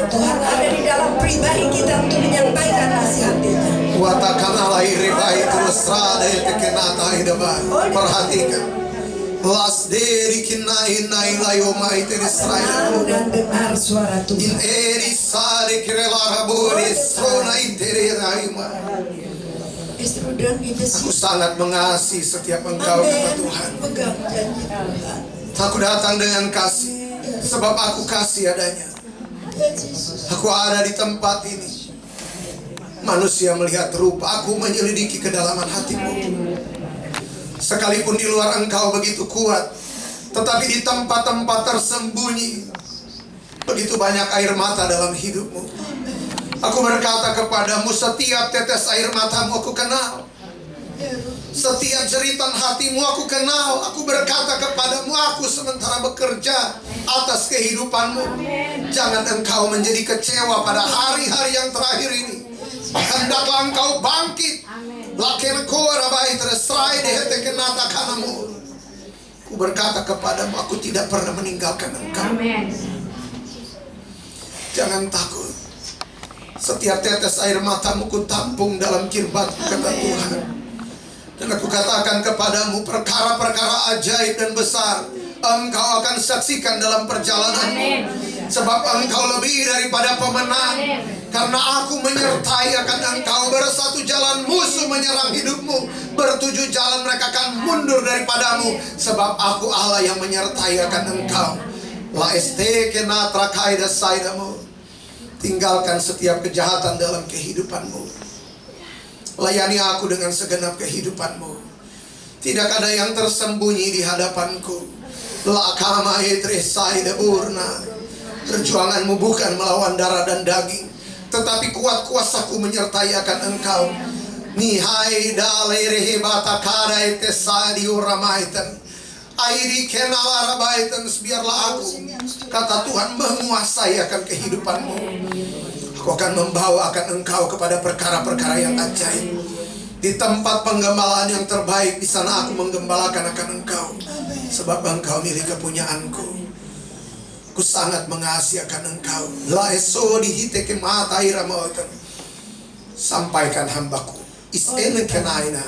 Tuhan ada di dalam pribadi kita untuk menyampaikan nasihatnya. Perhatikan. Las deri kinai nai layo mai teresraida. Dan dengar suara In Tuhan. eri sare kirela rabori strona itere raima. Aku sangat mengasihi setiap engkau kata Tuhan. Pegang janji Tuhan. Aku datang dengan kasih, sebab aku kasih adanya. Aku ada di tempat ini. Manusia melihat rupa, aku menyelidiki kedalaman hatimu. Sekalipun di luar engkau begitu kuat, tetapi di tempat-tempat tersembunyi begitu banyak air mata dalam hidupmu. Aku berkata kepadamu, setiap tetes air matamu aku kenal. Setiap jeritan hatimu aku kenal. Aku berkata kepadamu, aku sementara bekerja atas kehidupanmu. Jangan engkau menjadi kecewa pada hari-hari yang terakhir ini. Hendaklah engkau bangkit. Aku berkata kepadamu, aku tidak pernah meninggalkan engkau. Jangan takut. Setiap tetes air matamu ku tampung dalam kirbatku, kata Tuhan. Dan aku katakan kepadamu, perkara-perkara ajaib dan besar engkau akan saksikan dalam perjalananmu. Sebab engkau lebih daripada pemenang. Karena aku menyertai akan engkau. Bersatu jalan musuh menyerang hidupmu, bertujuh jalan mereka akan mundur daripadamu. Sebab aku Allah yang menyertai akan engkau. La esteke natra kaida saidamu. Tinggalkan setiap kejahatan dalam kehidupanmu. Layani aku dengan segenap kehidupanmu. Tidak ada yang tersembunyi di hadapanku. La kama etresai deburna. Perjuanganmu bukan melawan darah dan daging, tetapi kuat kuasaku menyertai akan engkau. Nihai dalere hebata kara etesadi uramaitan. Airi kenala rabaitan, biarlah aku, kata Tuhan, menguasai akan kehidupanmu. Aku akan membawa akan engkau kepada perkara-perkara yang ajaib. Di tempat penggembalaan yang terbaik, di sana aku menggembalakan akan engkau. Sebab engkau milik kepunyaanku. Aku sangat mengasihi akan engkau. La esodi hiteke mata iramautan. Sampaikan hambaku. Isene kenaina.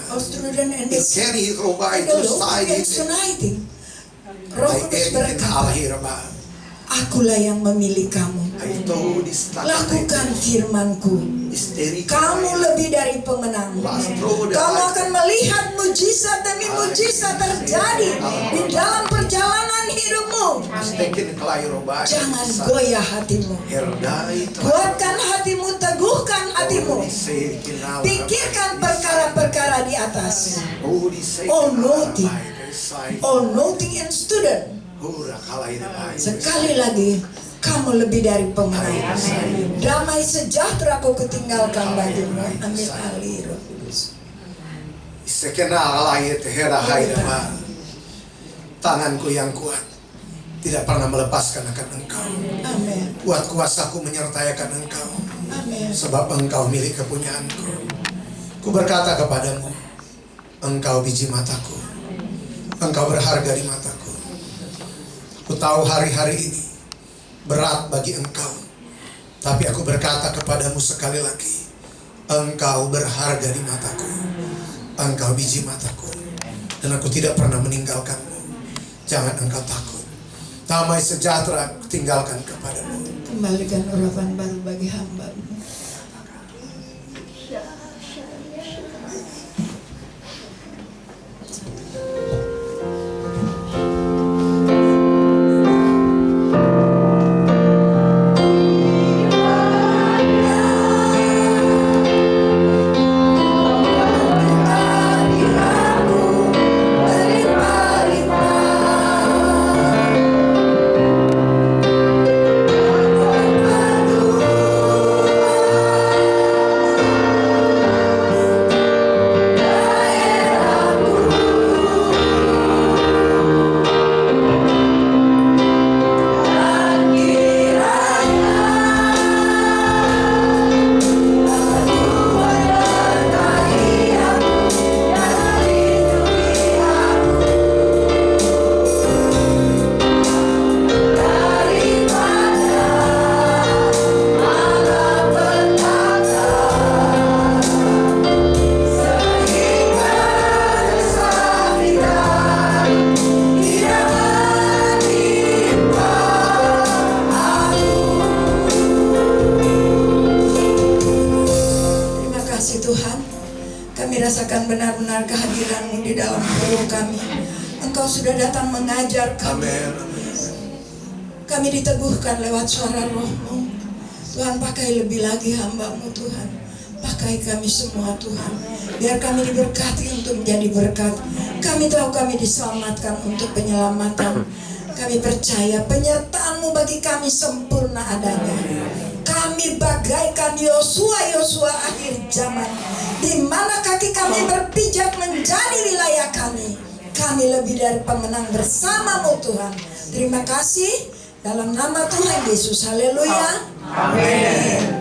Iskeni robai tusai ite. Roh Kudus berkata, akulah yang memilih kamu. Lakukan firmanku. Kamu lebih dari pemenang. Kamu akan melihat mujizat demi mujizat terjadi di dalam perjalanan hidupmu. Jangan goyah hatimu. Kuatkan hatimu, teguhkan hatimu. Pikirkan perkara-perkara di atas. All nothing and student. Sekali lagi, kamu lebih dari pemenang. Damai sejahtera aku ketinggalkan bagimu. Amin. Ali Roh Kudus. Tanganku yang kuat tidak pernah melepaskan akan engkau. Amin. Kuat kuasaku menyertai akan engkau. Amin. Sebab engkau milik kepunyaanku. Ku berkata kepadamu, engkau biji mataku. Engkau berharga di mataku. Ku tahu hari-hari ini berat bagi engkau. Tapi aku berkata kepadamu sekali lagi, engkau berharga di mataku. Engkau biji mataku. Dan aku tidak pernah meninggalkanmu. Jangan engkau takut. Damai sejahtera tinggalkan kepadamu. Kembalikan urapan baru bagi hamba-Mu. dan benar-benar kehadiran-Mu di dalam hidup kami. Engkau sudah datang mengajar kami. Kami diteguhkan lewat suara Roh-Mu. Tuhan, pakai lebih lagi hamba-Mu Tuhan. Pakai kami semua Tuhan. Biar kami diberkati untuk menjadi berkat. Kami tahu kami diselamatkan untuk penyelamatan. Kami percaya penyertaan-Mu bagi kami sempurna adanya. Kami bagaikan Yosua akhir zaman, di mana kaki kami berpijak menjadi wilayah kami. Kami lebih dari pemenang bersama-Mu Tuhan. Terima kasih dalam nama Tuhan Yesus. Haleluya. Amin.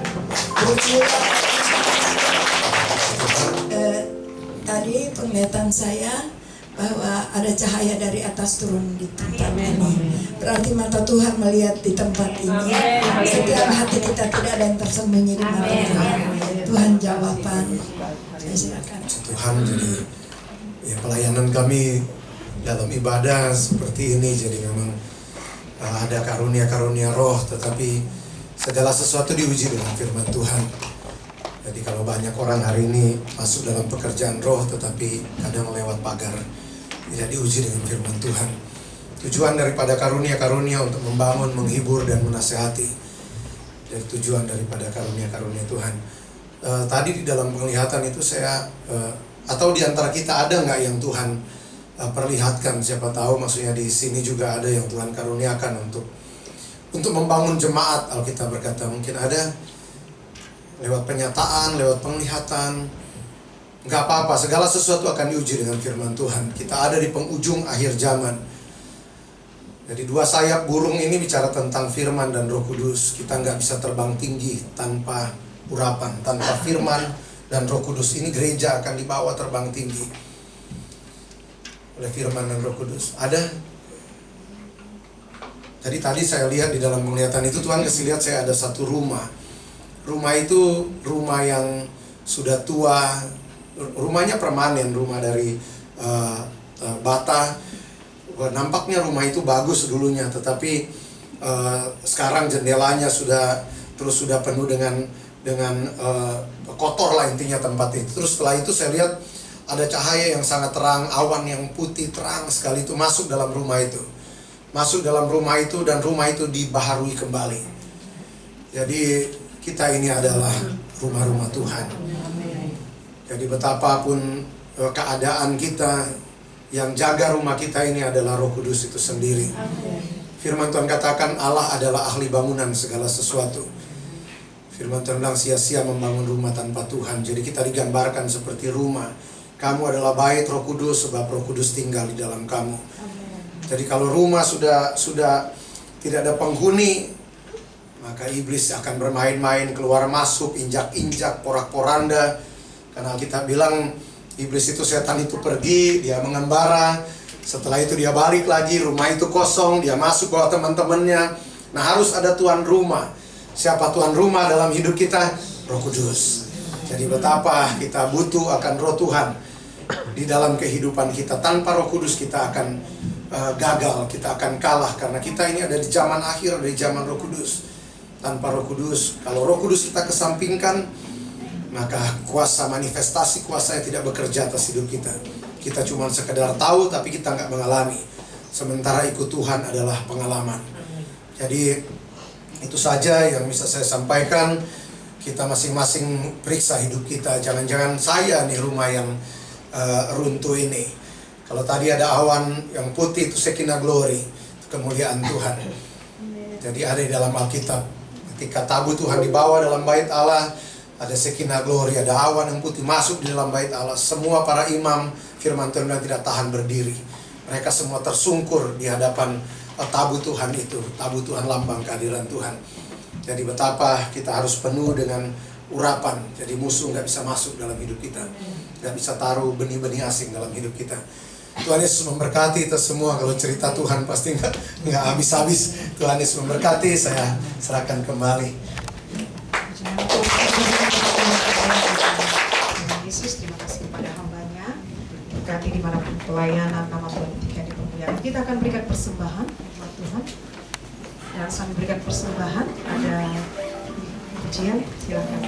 Tadi penglihatan saya bahwa ada cahaya dari atas turun di tempat ini. Berarti mata Tuhan melihat di tempat ini. Setiap hati kita tidak ada yang tersembunyi di mata Tuhan. Tuhan jawaban. Saya silakan. Tuhan, jadi ya pelayanan kami dalam ibadah seperti ini, jadi memang ada karunia-karunia roh, tetapi segala sesuatu diuji dengan firman Tuhan. Jadi kalau banyak orang hari ini masuk dalam pekerjaan roh, tetapi kadang lewat pagar, tidak diuji dengan firman Tuhan. Tujuan daripada karunia-karunia untuk membangun, menghibur, dan menasehati. Dan tujuan daripada karunia-karunia Tuhan. Tadi di dalam penglihatan itu saya, atau di antara kita ada nggak yang Tuhan perlihatkan? Siapa tahu maksudnya di sini juga ada yang Tuhan karuniakan untuk membangun jemaat. Alkitab berkata mungkin ada lewat penyataan, lewat penglihatan. Nggak apa-apa, segala sesuatu akan diuji dengan firman Tuhan. Kita ada di penghujung akhir zaman. Jadi dua sayap burung ini bicara tentang firman dan Roh Kudus. Kita nggak bisa terbang tinggi tanpa urapan, tanpa firman dan Roh Kudus. Ini gereja akan dibawa terbang tinggi oleh firman dan Roh Kudus. Ada. Jadi tadi saya lihat di dalam penglihatan itu, Tuhan kasih lihat saya ada satu rumah. Rumah itu rumah yang sudah tua. Rumahnya permanen, rumah dari bata. Nampaknya rumah itu bagus dulunya, tetapi sekarang jendelanya sudah penuh dengan kotor lah intinya tempat itu. Terus setelah itu saya lihat ada cahaya yang sangat terang, awan yang putih terang sekali itu masuk dalam rumah itu. Masuk dalam rumah itu dan rumah itu dibaharui kembali. Jadi kita ini adalah rumah-rumah Tuhan. Jadi betapapun keadaan kita, yang jaga rumah kita ini adalah Roh Kudus itu sendiri. Firman Tuhan katakan Allah adalah ahli bangunan segala sesuatu. Firman Tuhan bilang sia-sia membangun rumah tanpa Tuhan. Jadi kita digambarkan seperti rumah. Kamu adalah bait Roh Kudus sebab Roh Kudus tinggal di dalam kamu. Jadi kalau rumah sudah tidak ada penghuni, maka iblis akan bermain-main, keluar masuk, injak-injak, porak-poranda. Karena kita bilang iblis itu, setan itu pergi, dia mengembara. Setelah itu dia balik lagi, rumah itu kosong, dia masuk bawa teman-temannya. Nah harus ada tuan rumah. Siapa tuan rumah dalam hidup kita? Roh Kudus. Jadi betapa kita butuh akan Roh Tuhan di dalam kehidupan kita. Tanpa Roh Kudus kita akan gagal, kita akan kalah. Karena kita ini ada di zaman akhir, ada di zaman Roh Kudus. Tanpa Roh Kudus, kalau Roh Kudus kita kesampingkan, maka kuasa manifestasi kuasanya tidak bekerja atas hidup kita. Kita cuma sekedar tahu tapi kita nggak mengalami. Sementara ikut Tuhan adalah pengalaman. Jadi itu saja yang bisa saya sampaikan. Kita masing-masing periksa hidup kita. Jangan-jangan saya nih rumah yang runtuh ini. Kalau tadi ada awan yang putih itu Shekinah Glory, kemuliaan Tuhan. Jadi ada di dalam Alkitab. Ketika tabu Tuhan dibawa dalam bait Allah, ada Shekinah Glory, ada awan yang putih masuk di dalam bait Allah. Semua para imam firman Tuhan tidak tahan berdiri. Mereka semua tersungkur di hadapan tabu Tuhan itu. Tabu Tuhan lambang kehadiran Tuhan. Jadi betapa kita harus penuh dengan urapan. Jadi musuh nggak bisa masuk dalam hidup kita. Nggak bisa taruh benih-benih asing dalam hidup kita. Tuhan Yesus memberkati kita semua. Kalau cerita Tuhan pasti nggak habis-habis. Tuhan Yesus memberkati. Saya serahkan kembali. Yesus, terima kasih kepada hambanya. Berkati dimanapun pelayanan, nama Tuhan dipermuliakan. Kita akan berikan persembahan buat Tuhan. Dan sambil berikan persembahan, ada pujian, silakan.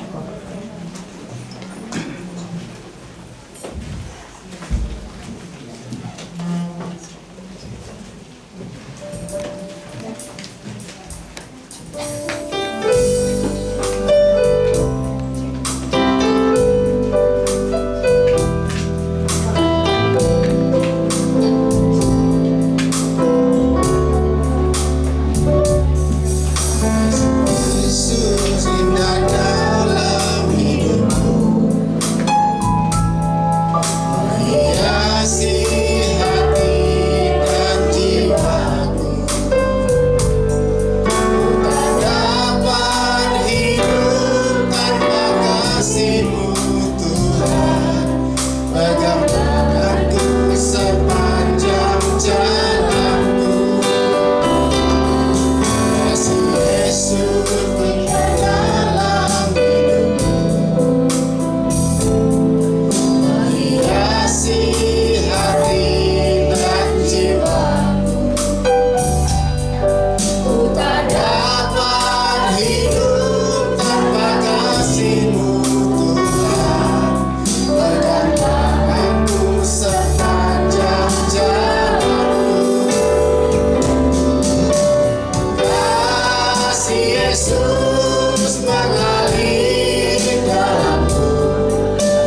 Yesus mengalir dalamku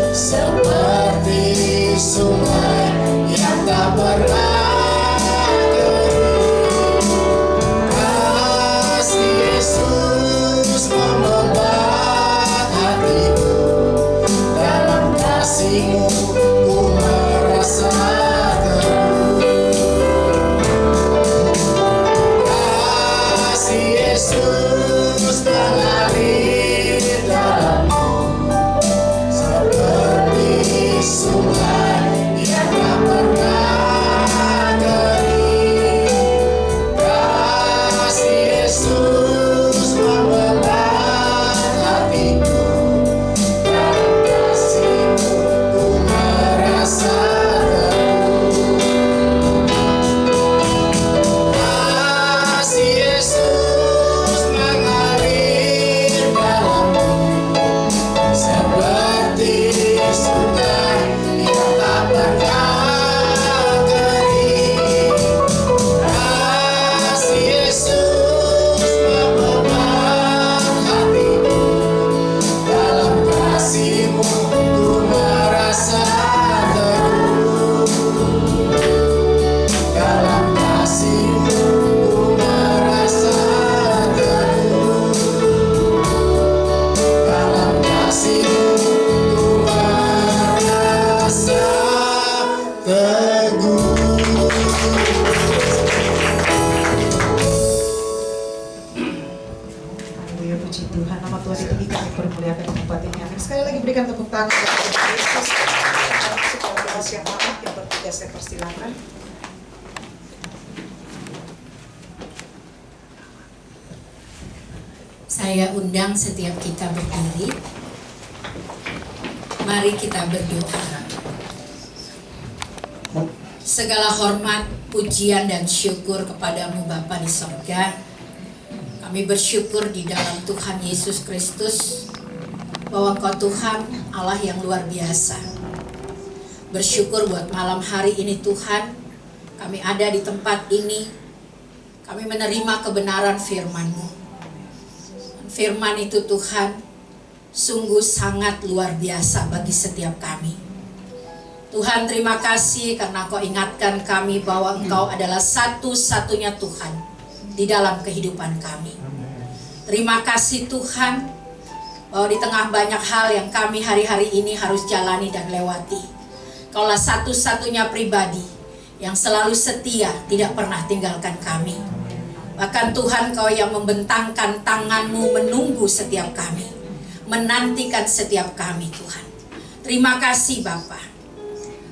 seperti sungai yang tak pernah kering. Kasih Yesus membebat hatiku, dalam kasih-Mu ku merasa Yesus mengalir dalamku seperti sungai yang tak pernah kering. Kasih Yesus membebat hatiku, dalam kasih-Mu ku merasa teguh. Kasih Yesus mengalir dalamku seperti sungai yang tak pernah kering. Kasih Yesus membebat hatiku, dalam kasih-Mu ku merasa teguh. Dalam kasih-Mu ku merasa teguh. Dalam kasih-Mu ku merasa teguh. Haleluya, puji Tuhan. Nama Tuhan ditinggikan, kami permuliakan di tempat ini. Amin. Sekali lagi berikan tepuk tangan kepada Tuhan Yesus. Supaya siang malam yang bertugas saya persilakan. Saya undang setiap kita berdiri. Mari kita berdoa. Segala hormat, pujian dan syukur kepadamu Bapa di sorga. Kami bersyukur di dalam Tuhan Yesus Kristus bahwa Kau Tuhan Allah yang luar biasa. Bersyukur buat malam hari ini Tuhan, kami ada di tempat ini, kami menerima kebenaran firman-Mu. Firman itu Tuhan sungguh sangat luar biasa bagi setiap kami. Tuhan, terima kasih karena Kau ingatkan kami bahwa Engkau adalah satu-satunya Tuhan di dalam kehidupan kami. Terima kasih Tuhan bahwa di tengah banyak hal yang kami hari-hari ini harus jalani dan lewati, Kaulah satu-satunya pribadi yang selalu setia, tidak pernah tinggalkan kami. Bahkan Tuhan, Kau yang membentangkan tangan-Mu menunggu setiap kami, menantikan setiap kami Tuhan. Terima kasih Bapa.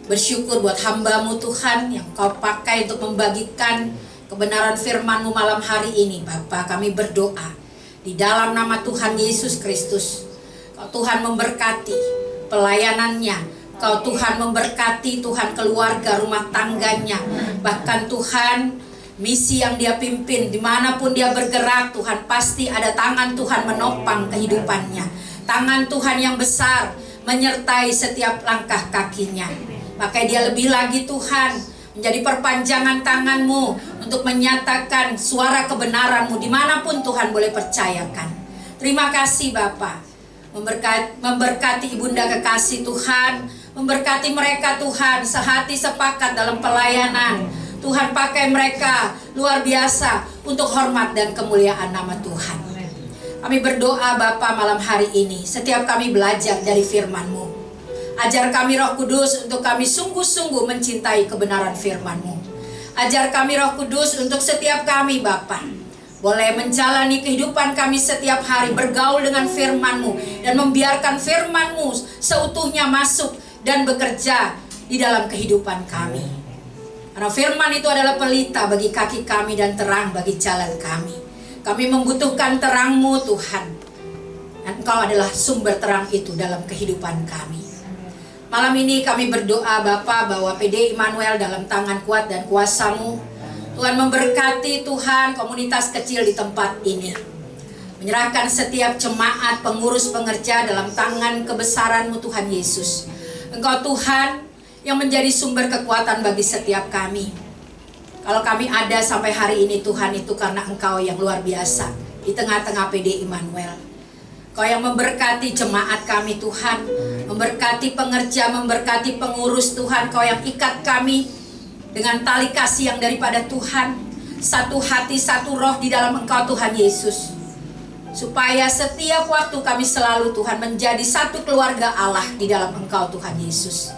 Bersyukur buat hamba-Mu Tuhan yang Kau pakai untuk membagikan kebenaran firman-Mu malam hari ini Bapa. Kami berdoa di dalam nama Tuhan Yesus Kristus, Kau Tuhan memberkati pelayanannya, Kau Tuhan memberkati Tuhan keluarga rumah tangganya. Bahkan Tuhan misi yang dia pimpin, dimanapun dia bergerak Tuhan, pasti ada tangan Tuhan menopang kehidupannya. Tangan Tuhan yang besar menyertai setiap langkah kakinya. Maka dia lebih lagi Tuhan menjadi perpanjangan tangan-Mu untuk menyatakan suara kebenaran-Mu dimanapun Tuhan boleh percayakan. Terima kasih Bapa. Memberkati ibunda kekasih Tuhan, memberkati mereka Tuhan sehati sepakat dalam pelayanan. Tuhan pakai mereka luar biasa untuk hormat dan kemuliaan nama Tuhan. Kami berdoa Bapa malam hari ini, setiap kami belajar dari firman-Mu. Ajar kami Roh Kudus untuk kami sungguh-sungguh mencintai kebenaran firman-Mu. Ajar kami Roh Kudus untuk setiap kami Bapa boleh menjalani kehidupan kami setiap hari, bergaul dengan firman-Mu dan membiarkan firman-Mu seutuhnya masuk dan bekerja di dalam kehidupan kami. Karena firman itu adalah pelita bagi kaki kami dan terang bagi jalan kami. Kami membutuhkan terang-Mu Tuhan, dan Engkau adalah sumber terang itu dalam kehidupan kami. Malam ini kami berdoa Bapa bahwa PD Immanuel dalam tangan kuat dan kuasa-Mu, Tuhan memberkati Tuhan komunitas kecil di tempat ini. Menyerahkan setiap jemaat, pengurus, pengerja dalam tangan kebesaran-Mu Tuhan Yesus. Engkau Tuhan yang menjadi sumber kekuatan bagi setiap kami. Kalau kami ada sampai hari ini Tuhan, itu karena Engkau yang luar biasa. di tengah-tengah PD Immanuel. Kau yang memberkati jemaat kami Tuhan, memberkati pengerja, memberkati pengurus Tuhan. Kau yang ikat kami dengan tali kasih yang daripada Tuhan, satu hati, satu roh di dalam Engkau Tuhan Yesus. Supaya setiap waktu kami selalu Tuhan menjadi satu keluarga Allah di dalam Engkau Tuhan Yesus.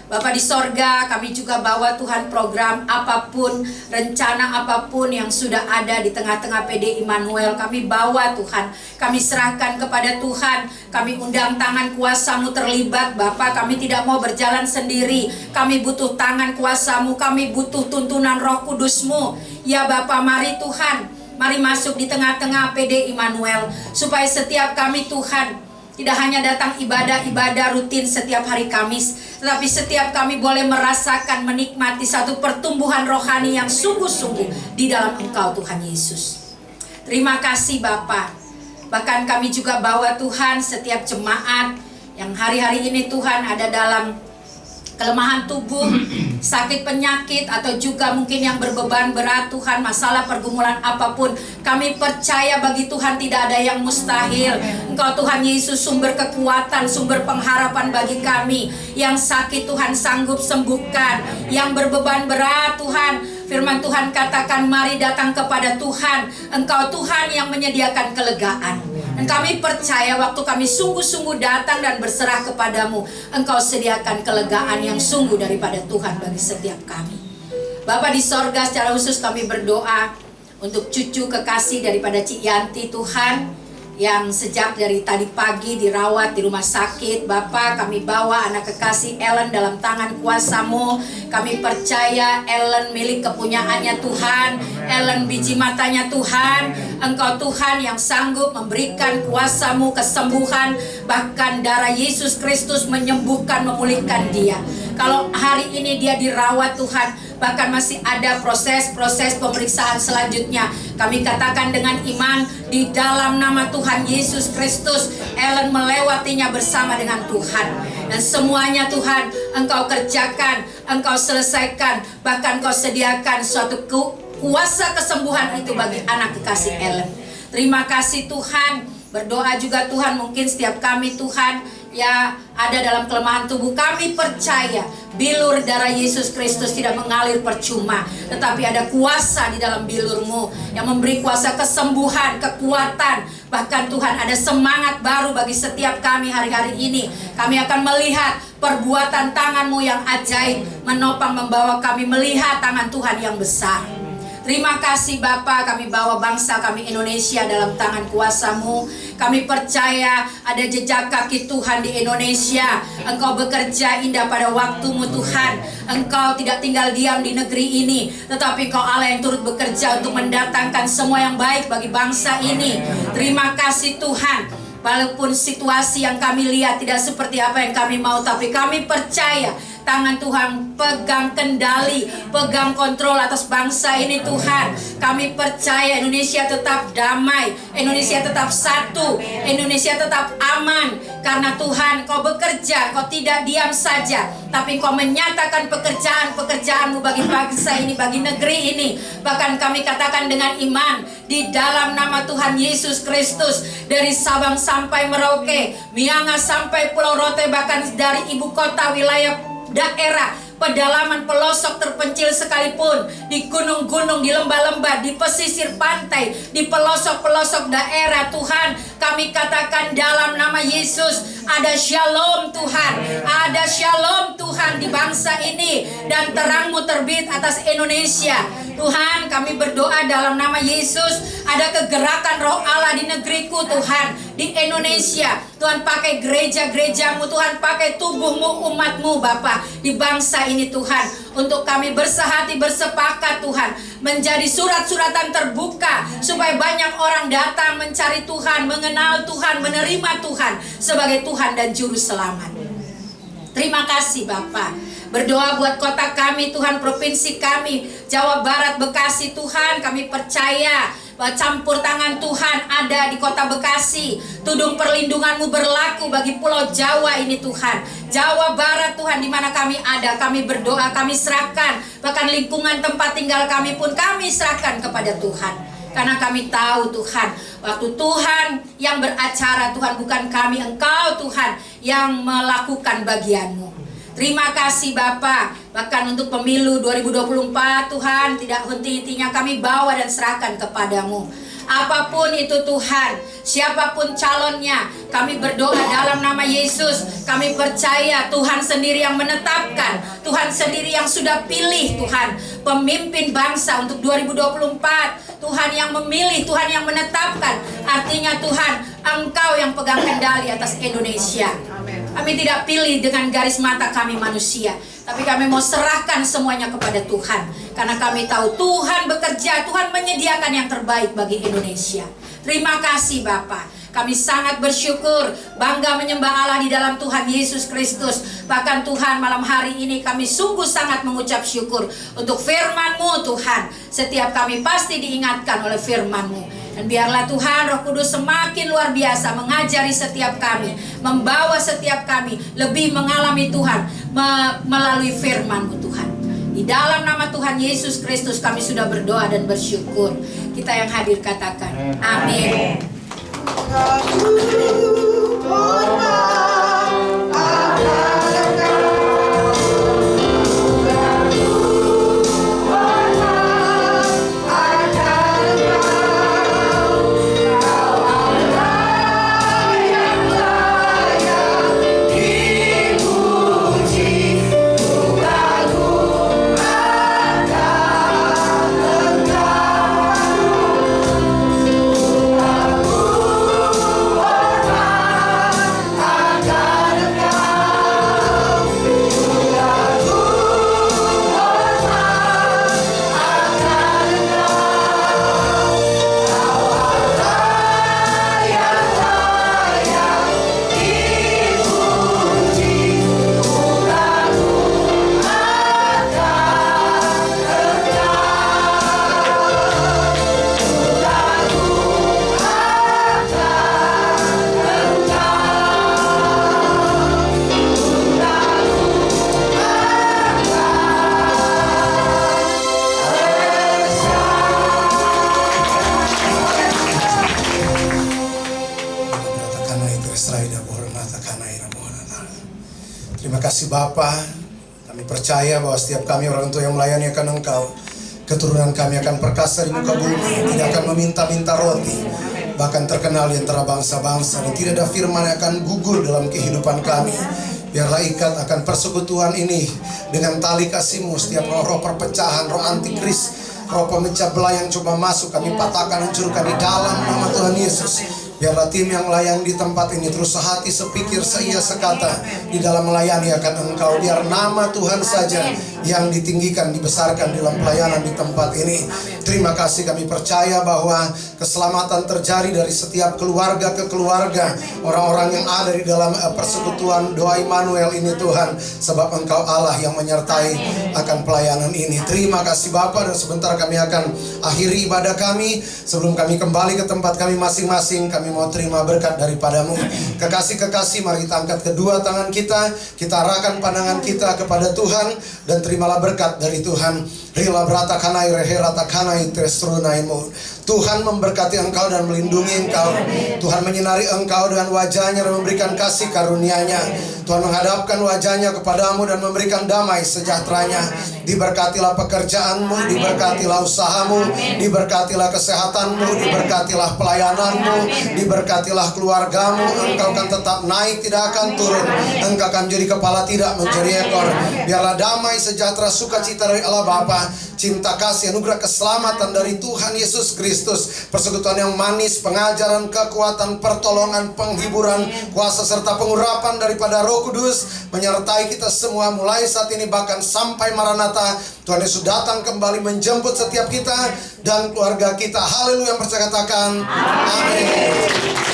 Bapa di sorga, kami juga bawa Tuhan program apapun, rencana apapun yang sudah ada di tengah-tengah PD Immanuel. Kami bawa Tuhan, kami serahkan kepada Tuhan. Kami undang tangan kuasa-Mu terlibat Bapa. Kami tidak mau berjalan sendiri. Kami butuh tangan kuasa-Mu, kami butuh tuntunan Roh Kudus-Mu. Ya Bapa, mari Tuhan, mari masuk di tengah-tengah PD Immanuel. Supaya setiap kami Tuhan tidak hanya datang ibadah-ibadah rutin setiap hari Kamis, tetapi setiap kami boleh merasakan, menikmati satu pertumbuhan rohani yang sungguh-sungguh di dalam Engkau Tuhan Yesus. Terima kasih Bapa. Bahkan kami juga bawa Tuhan setiap jemaat yang hari-hari ini Tuhan ada dalam kelemahan tubuh, sakit penyakit, atau juga mungkin yang berbeban berat Tuhan, masalah pergumulan apapun. Kami percaya bagi Tuhan tidak ada yang mustahil. Engkau Tuhan Yesus sumber kekuatan, sumber pengharapan bagi kami. Yang sakit Tuhan sanggup sembuhkan, yang berbeban berat Tuhan, firman Tuhan katakan mari datang kepada Tuhan. Engkau Tuhan yang menyediakan kelegaan. Dan kami percaya waktu kami sungguh-sungguh datang dan berserah kepadamu, Engkau sediakan kelegaan yang sungguh daripada Tuhan bagi setiap kami. Bapa di sorga, secara khusus kami berdoa untuk cucu kekasih daripada Cik Yanti Tuhan, yang sejak dari tadi pagi dirawat di rumah sakit. Bapa, kami bawa anak kekasih Ellen dalam tangan kuasa-Mu. Kami percaya Ellen milik kepunyaannya Tuhan, Ellen biji matanya Tuhan. Engkau Tuhan yang sanggup memberikan kuasa-Mu kesembuhan. Bahkan darah Yesus Kristus menyembuhkan, memulihkan dia. Kalau hari ini dia dirawat Tuhan, bahkan masih ada proses-proses pemeriksaan selanjutnya, kami katakan dengan iman di dalam nama Tuhan Yesus Kristus, Ellen melewatinya bersama dengan Tuhan. Dan semuanya Tuhan Engkau kerjakan, Engkau selesaikan, bahkan Engkau sediakan suatu kuasa kesembuhan itu bagi anak kekasih Ellen. Terima kasih Tuhan. Berdoa juga Tuhan, mungkin setiap kami Tuhan ya ada dalam kelemahan tubuh, kami percaya bilur darah Yesus Kristus tidak mengalir percuma, tetapi ada kuasa di dalam bilur-Mu yang memberi kuasa kesembuhan, kekuatan. Bahkan Tuhan ada semangat baru bagi setiap kami hari-hari ini. Kami akan melihat perbuatan tangan-Mu yang ajaib, menopang membawa kami melihat tangan Tuhan yang besar. Terima kasih Bapa, kami bawa bangsa kami Indonesia dalam tangan kuasa-Mu. Kami percaya ada jejak kaki Tuhan di Indonesia. Engkau bekerja indah pada waktu-Mu Tuhan. Engkau tidak tinggal diam di negeri ini, tetapi Engkau Allah yang turut bekerja untuk mendatangkan semua yang baik bagi bangsa ini. Terima kasih Tuhan. Walaupun situasi yang kami lihat tidak seperti apa yang kami mau, tapi kami percaya tangan Tuhan pegang kendali, pegang kontrol atas bangsa ini Tuhan. Kami percaya Indonesia tetap damai, Indonesia tetap satu, Indonesia tetap aman. Karena Tuhan Kau bekerja, Kau tidak diam saja, tapi Kau menyatakan pekerjaan-pekerjaan-Mu bagi bangsa ini, bagi negeri ini. Bahkan kami katakan dengan iman, di dalam nama Tuhan Yesus Kristus, dari Sabang sampai Merauke, Miangas sampai Pulau Rote, bahkan dari ibu kota, wilayah daerah, pedalaman, pelosok terpencil sekalipun, di gunung-gunung, di lembah-lembah, di pesisir pantai, di pelosok-pelosok daerah, Tuhan, kami katakan dalam nama Yesus, ada shalom Tuhan, ada shalom Tuhan di bangsa ini, dan terang-Mu terbit atas Indonesia. Tuhan, kami berdoa dalam nama Yesus, ada kegerakan roh Allah di negeriku Tuhan, di Indonesia. Tuhan, pakai gereja-gereja-Mu, Tuhan, pakai tubuh-Mu, umat-Mu Bapa, di bangsa ini Tuhan, untuk kami bersehati, bersepakat Tuhan, menjadi surat-suratan terbuka, supaya banyak orang datang mencari Tuhan, mengenal Tuhan, menerima Tuhan sebagai Tuhan dan Juru Selamat. Terima kasih Bapa. Berdoa buat kota kami Tuhan, provinsi kami, Jawa Barat, Bekasi Tuhan. Kami percaya bahwa campur tangan Tuhan ada di kota Bekasi. Tudung perlindungan-Mu berlaku bagi pulau Jawa ini Tuhan. Jawa Barat Tuhan, di mana kami ada, kami berdoa, kami serahkan. Bahkan lingkungan tempat tinggal kami pun kami serahkan kepada Tuhan. Karena kami tahu Tuhan, waktu Tuhan yang beracara Tuhan, bukan kami, Engkau Tuhan yang melakukan bagian-Mu. Terima kasih Bapa. Bahkan untuk pemilu 2024 Tuhan, tidak henti-hentinya kami bawa dan serahkan kepadamu. Apapun itu Tuhan, siapapun calonnya, kami berdoa dalam nama Yesus. Kami percaya Tuhan sendiri yang menetapkan, Tuhan sendiri yang sudah pilih Tuhan pemimpin bangsa untuk 2024. Tuhan yang memilih, Tuhan yang menetapkan. Artinya Tuhan, Engkau yang pegang kendali atas Indonesia. Kami tidak pilih dengan garis mata kami manusia, tapi kami mau serahkan semuanya kepada Tuhan. Karena kami tahu Tuhan bekerja, Tuhan menyediakan yang terbaik bagi Indonesia. Terima kasih Bapa. Kami sangat bersyukur, bangga menyembah Allah di dalam Tuhan Yesus Kristus. Bahkan Tuhan, malam hari ini kami sungguh sangat mengucap syukur untuk firman-Mu Tuhan. Setiap kami pasti diingatkan oleh firman-Mu. Dan biarlah Tuhan Roh Kudus semakin luar biasa mengajari setiap kami, membawa setiap kami lebih mengalami Tuhan melalui firman-Mu Tuhan. Di dalam nama Tuhan Yesus Kristus kami sudah berdoa dan bersyukur. Kita yang hadir katakan amin. Terima kasih Bapa. Kami percaya bahwa setiap kami orang tua yang melayani akan Engkau, keturunan kami akan perkasa di muka bumi, tidak akan meminta-minta roti, bahkan terkenal di antara bangsa-bangsa, dan tidak ada firman yang akan gugur dalam kehidupan kami. Biarlah ikat akan persekutuan ini dengan tali kasih-Mu. Setiap roh perpecahan, roh antikris, roh pemecah belah yang coba masuk, kami patahkan, hancurkan di dalam nama Tuhan Yesus. Biarlah tim yang melayani di tempat ini terus sehati, sepikir, seia, sekata di dalam melayani akan Engkau. Biar nama Tuhan saja yang ditinggikan, dibesarkan dalam pelayanan di tempat ini. Terima kasih, kami percaya bahwa keselamatan terjadi dari setiap keluarga ke keluarga, orang-orang yang ada di dalam persekutuan doa Immanuel ini Tuhan, sebab Engkau Allah yang menyertai akan pelayanan ini. Terima kasih Bapa, dan sebentar kami akan akhiri ibadah kami. Sebelum kami kembali ke tempat kami masing-masing, kami mau terima berkat daripada-Mu. Kekasih-kekasih, mari kita angkat kedua tangan kita arahkan pandangan kita kepada Tuhan, dan terimalah berkat dari Tuhan. Rila berata kanai reherata kanai tresrunaimu. Tuhan memberkati engkau dan melindungi engkau. Tuhan menyinari engkau dengan wajahnya dan memberikan kasih karunia-Nya. Tuhan menghadapkan wajahnya kepadamu dan memberikan damai sejahteranya. Diberkatilah pekerjaanmu, diberkatilah usahamu, diberkatilah kesehatanmu, diberkatilah pelayananmu, diberkatilah keluargamu. Engkau akan tetap naik, tidak akan turun. Engkau akan menjadi kepala, tidak menjadi ekor. Biarlah damai, sejahtera, sukacita dari Allah Bapa, cinta kasih, anugerah keselamatan dari Tuhan Yesus Kristus, persekutuan yang manis, pengajaran, kekuatan, pertolongan, penghiburan, kuasa serta pengurapan daripada Roh Kudus menyertai kita semua mulai saat ini bahkan sampai Maranatha. Tuhan Yesus datang kembali menjemput setiap kita dan keluarga kita. Haleluya, yang percaya katakan amin.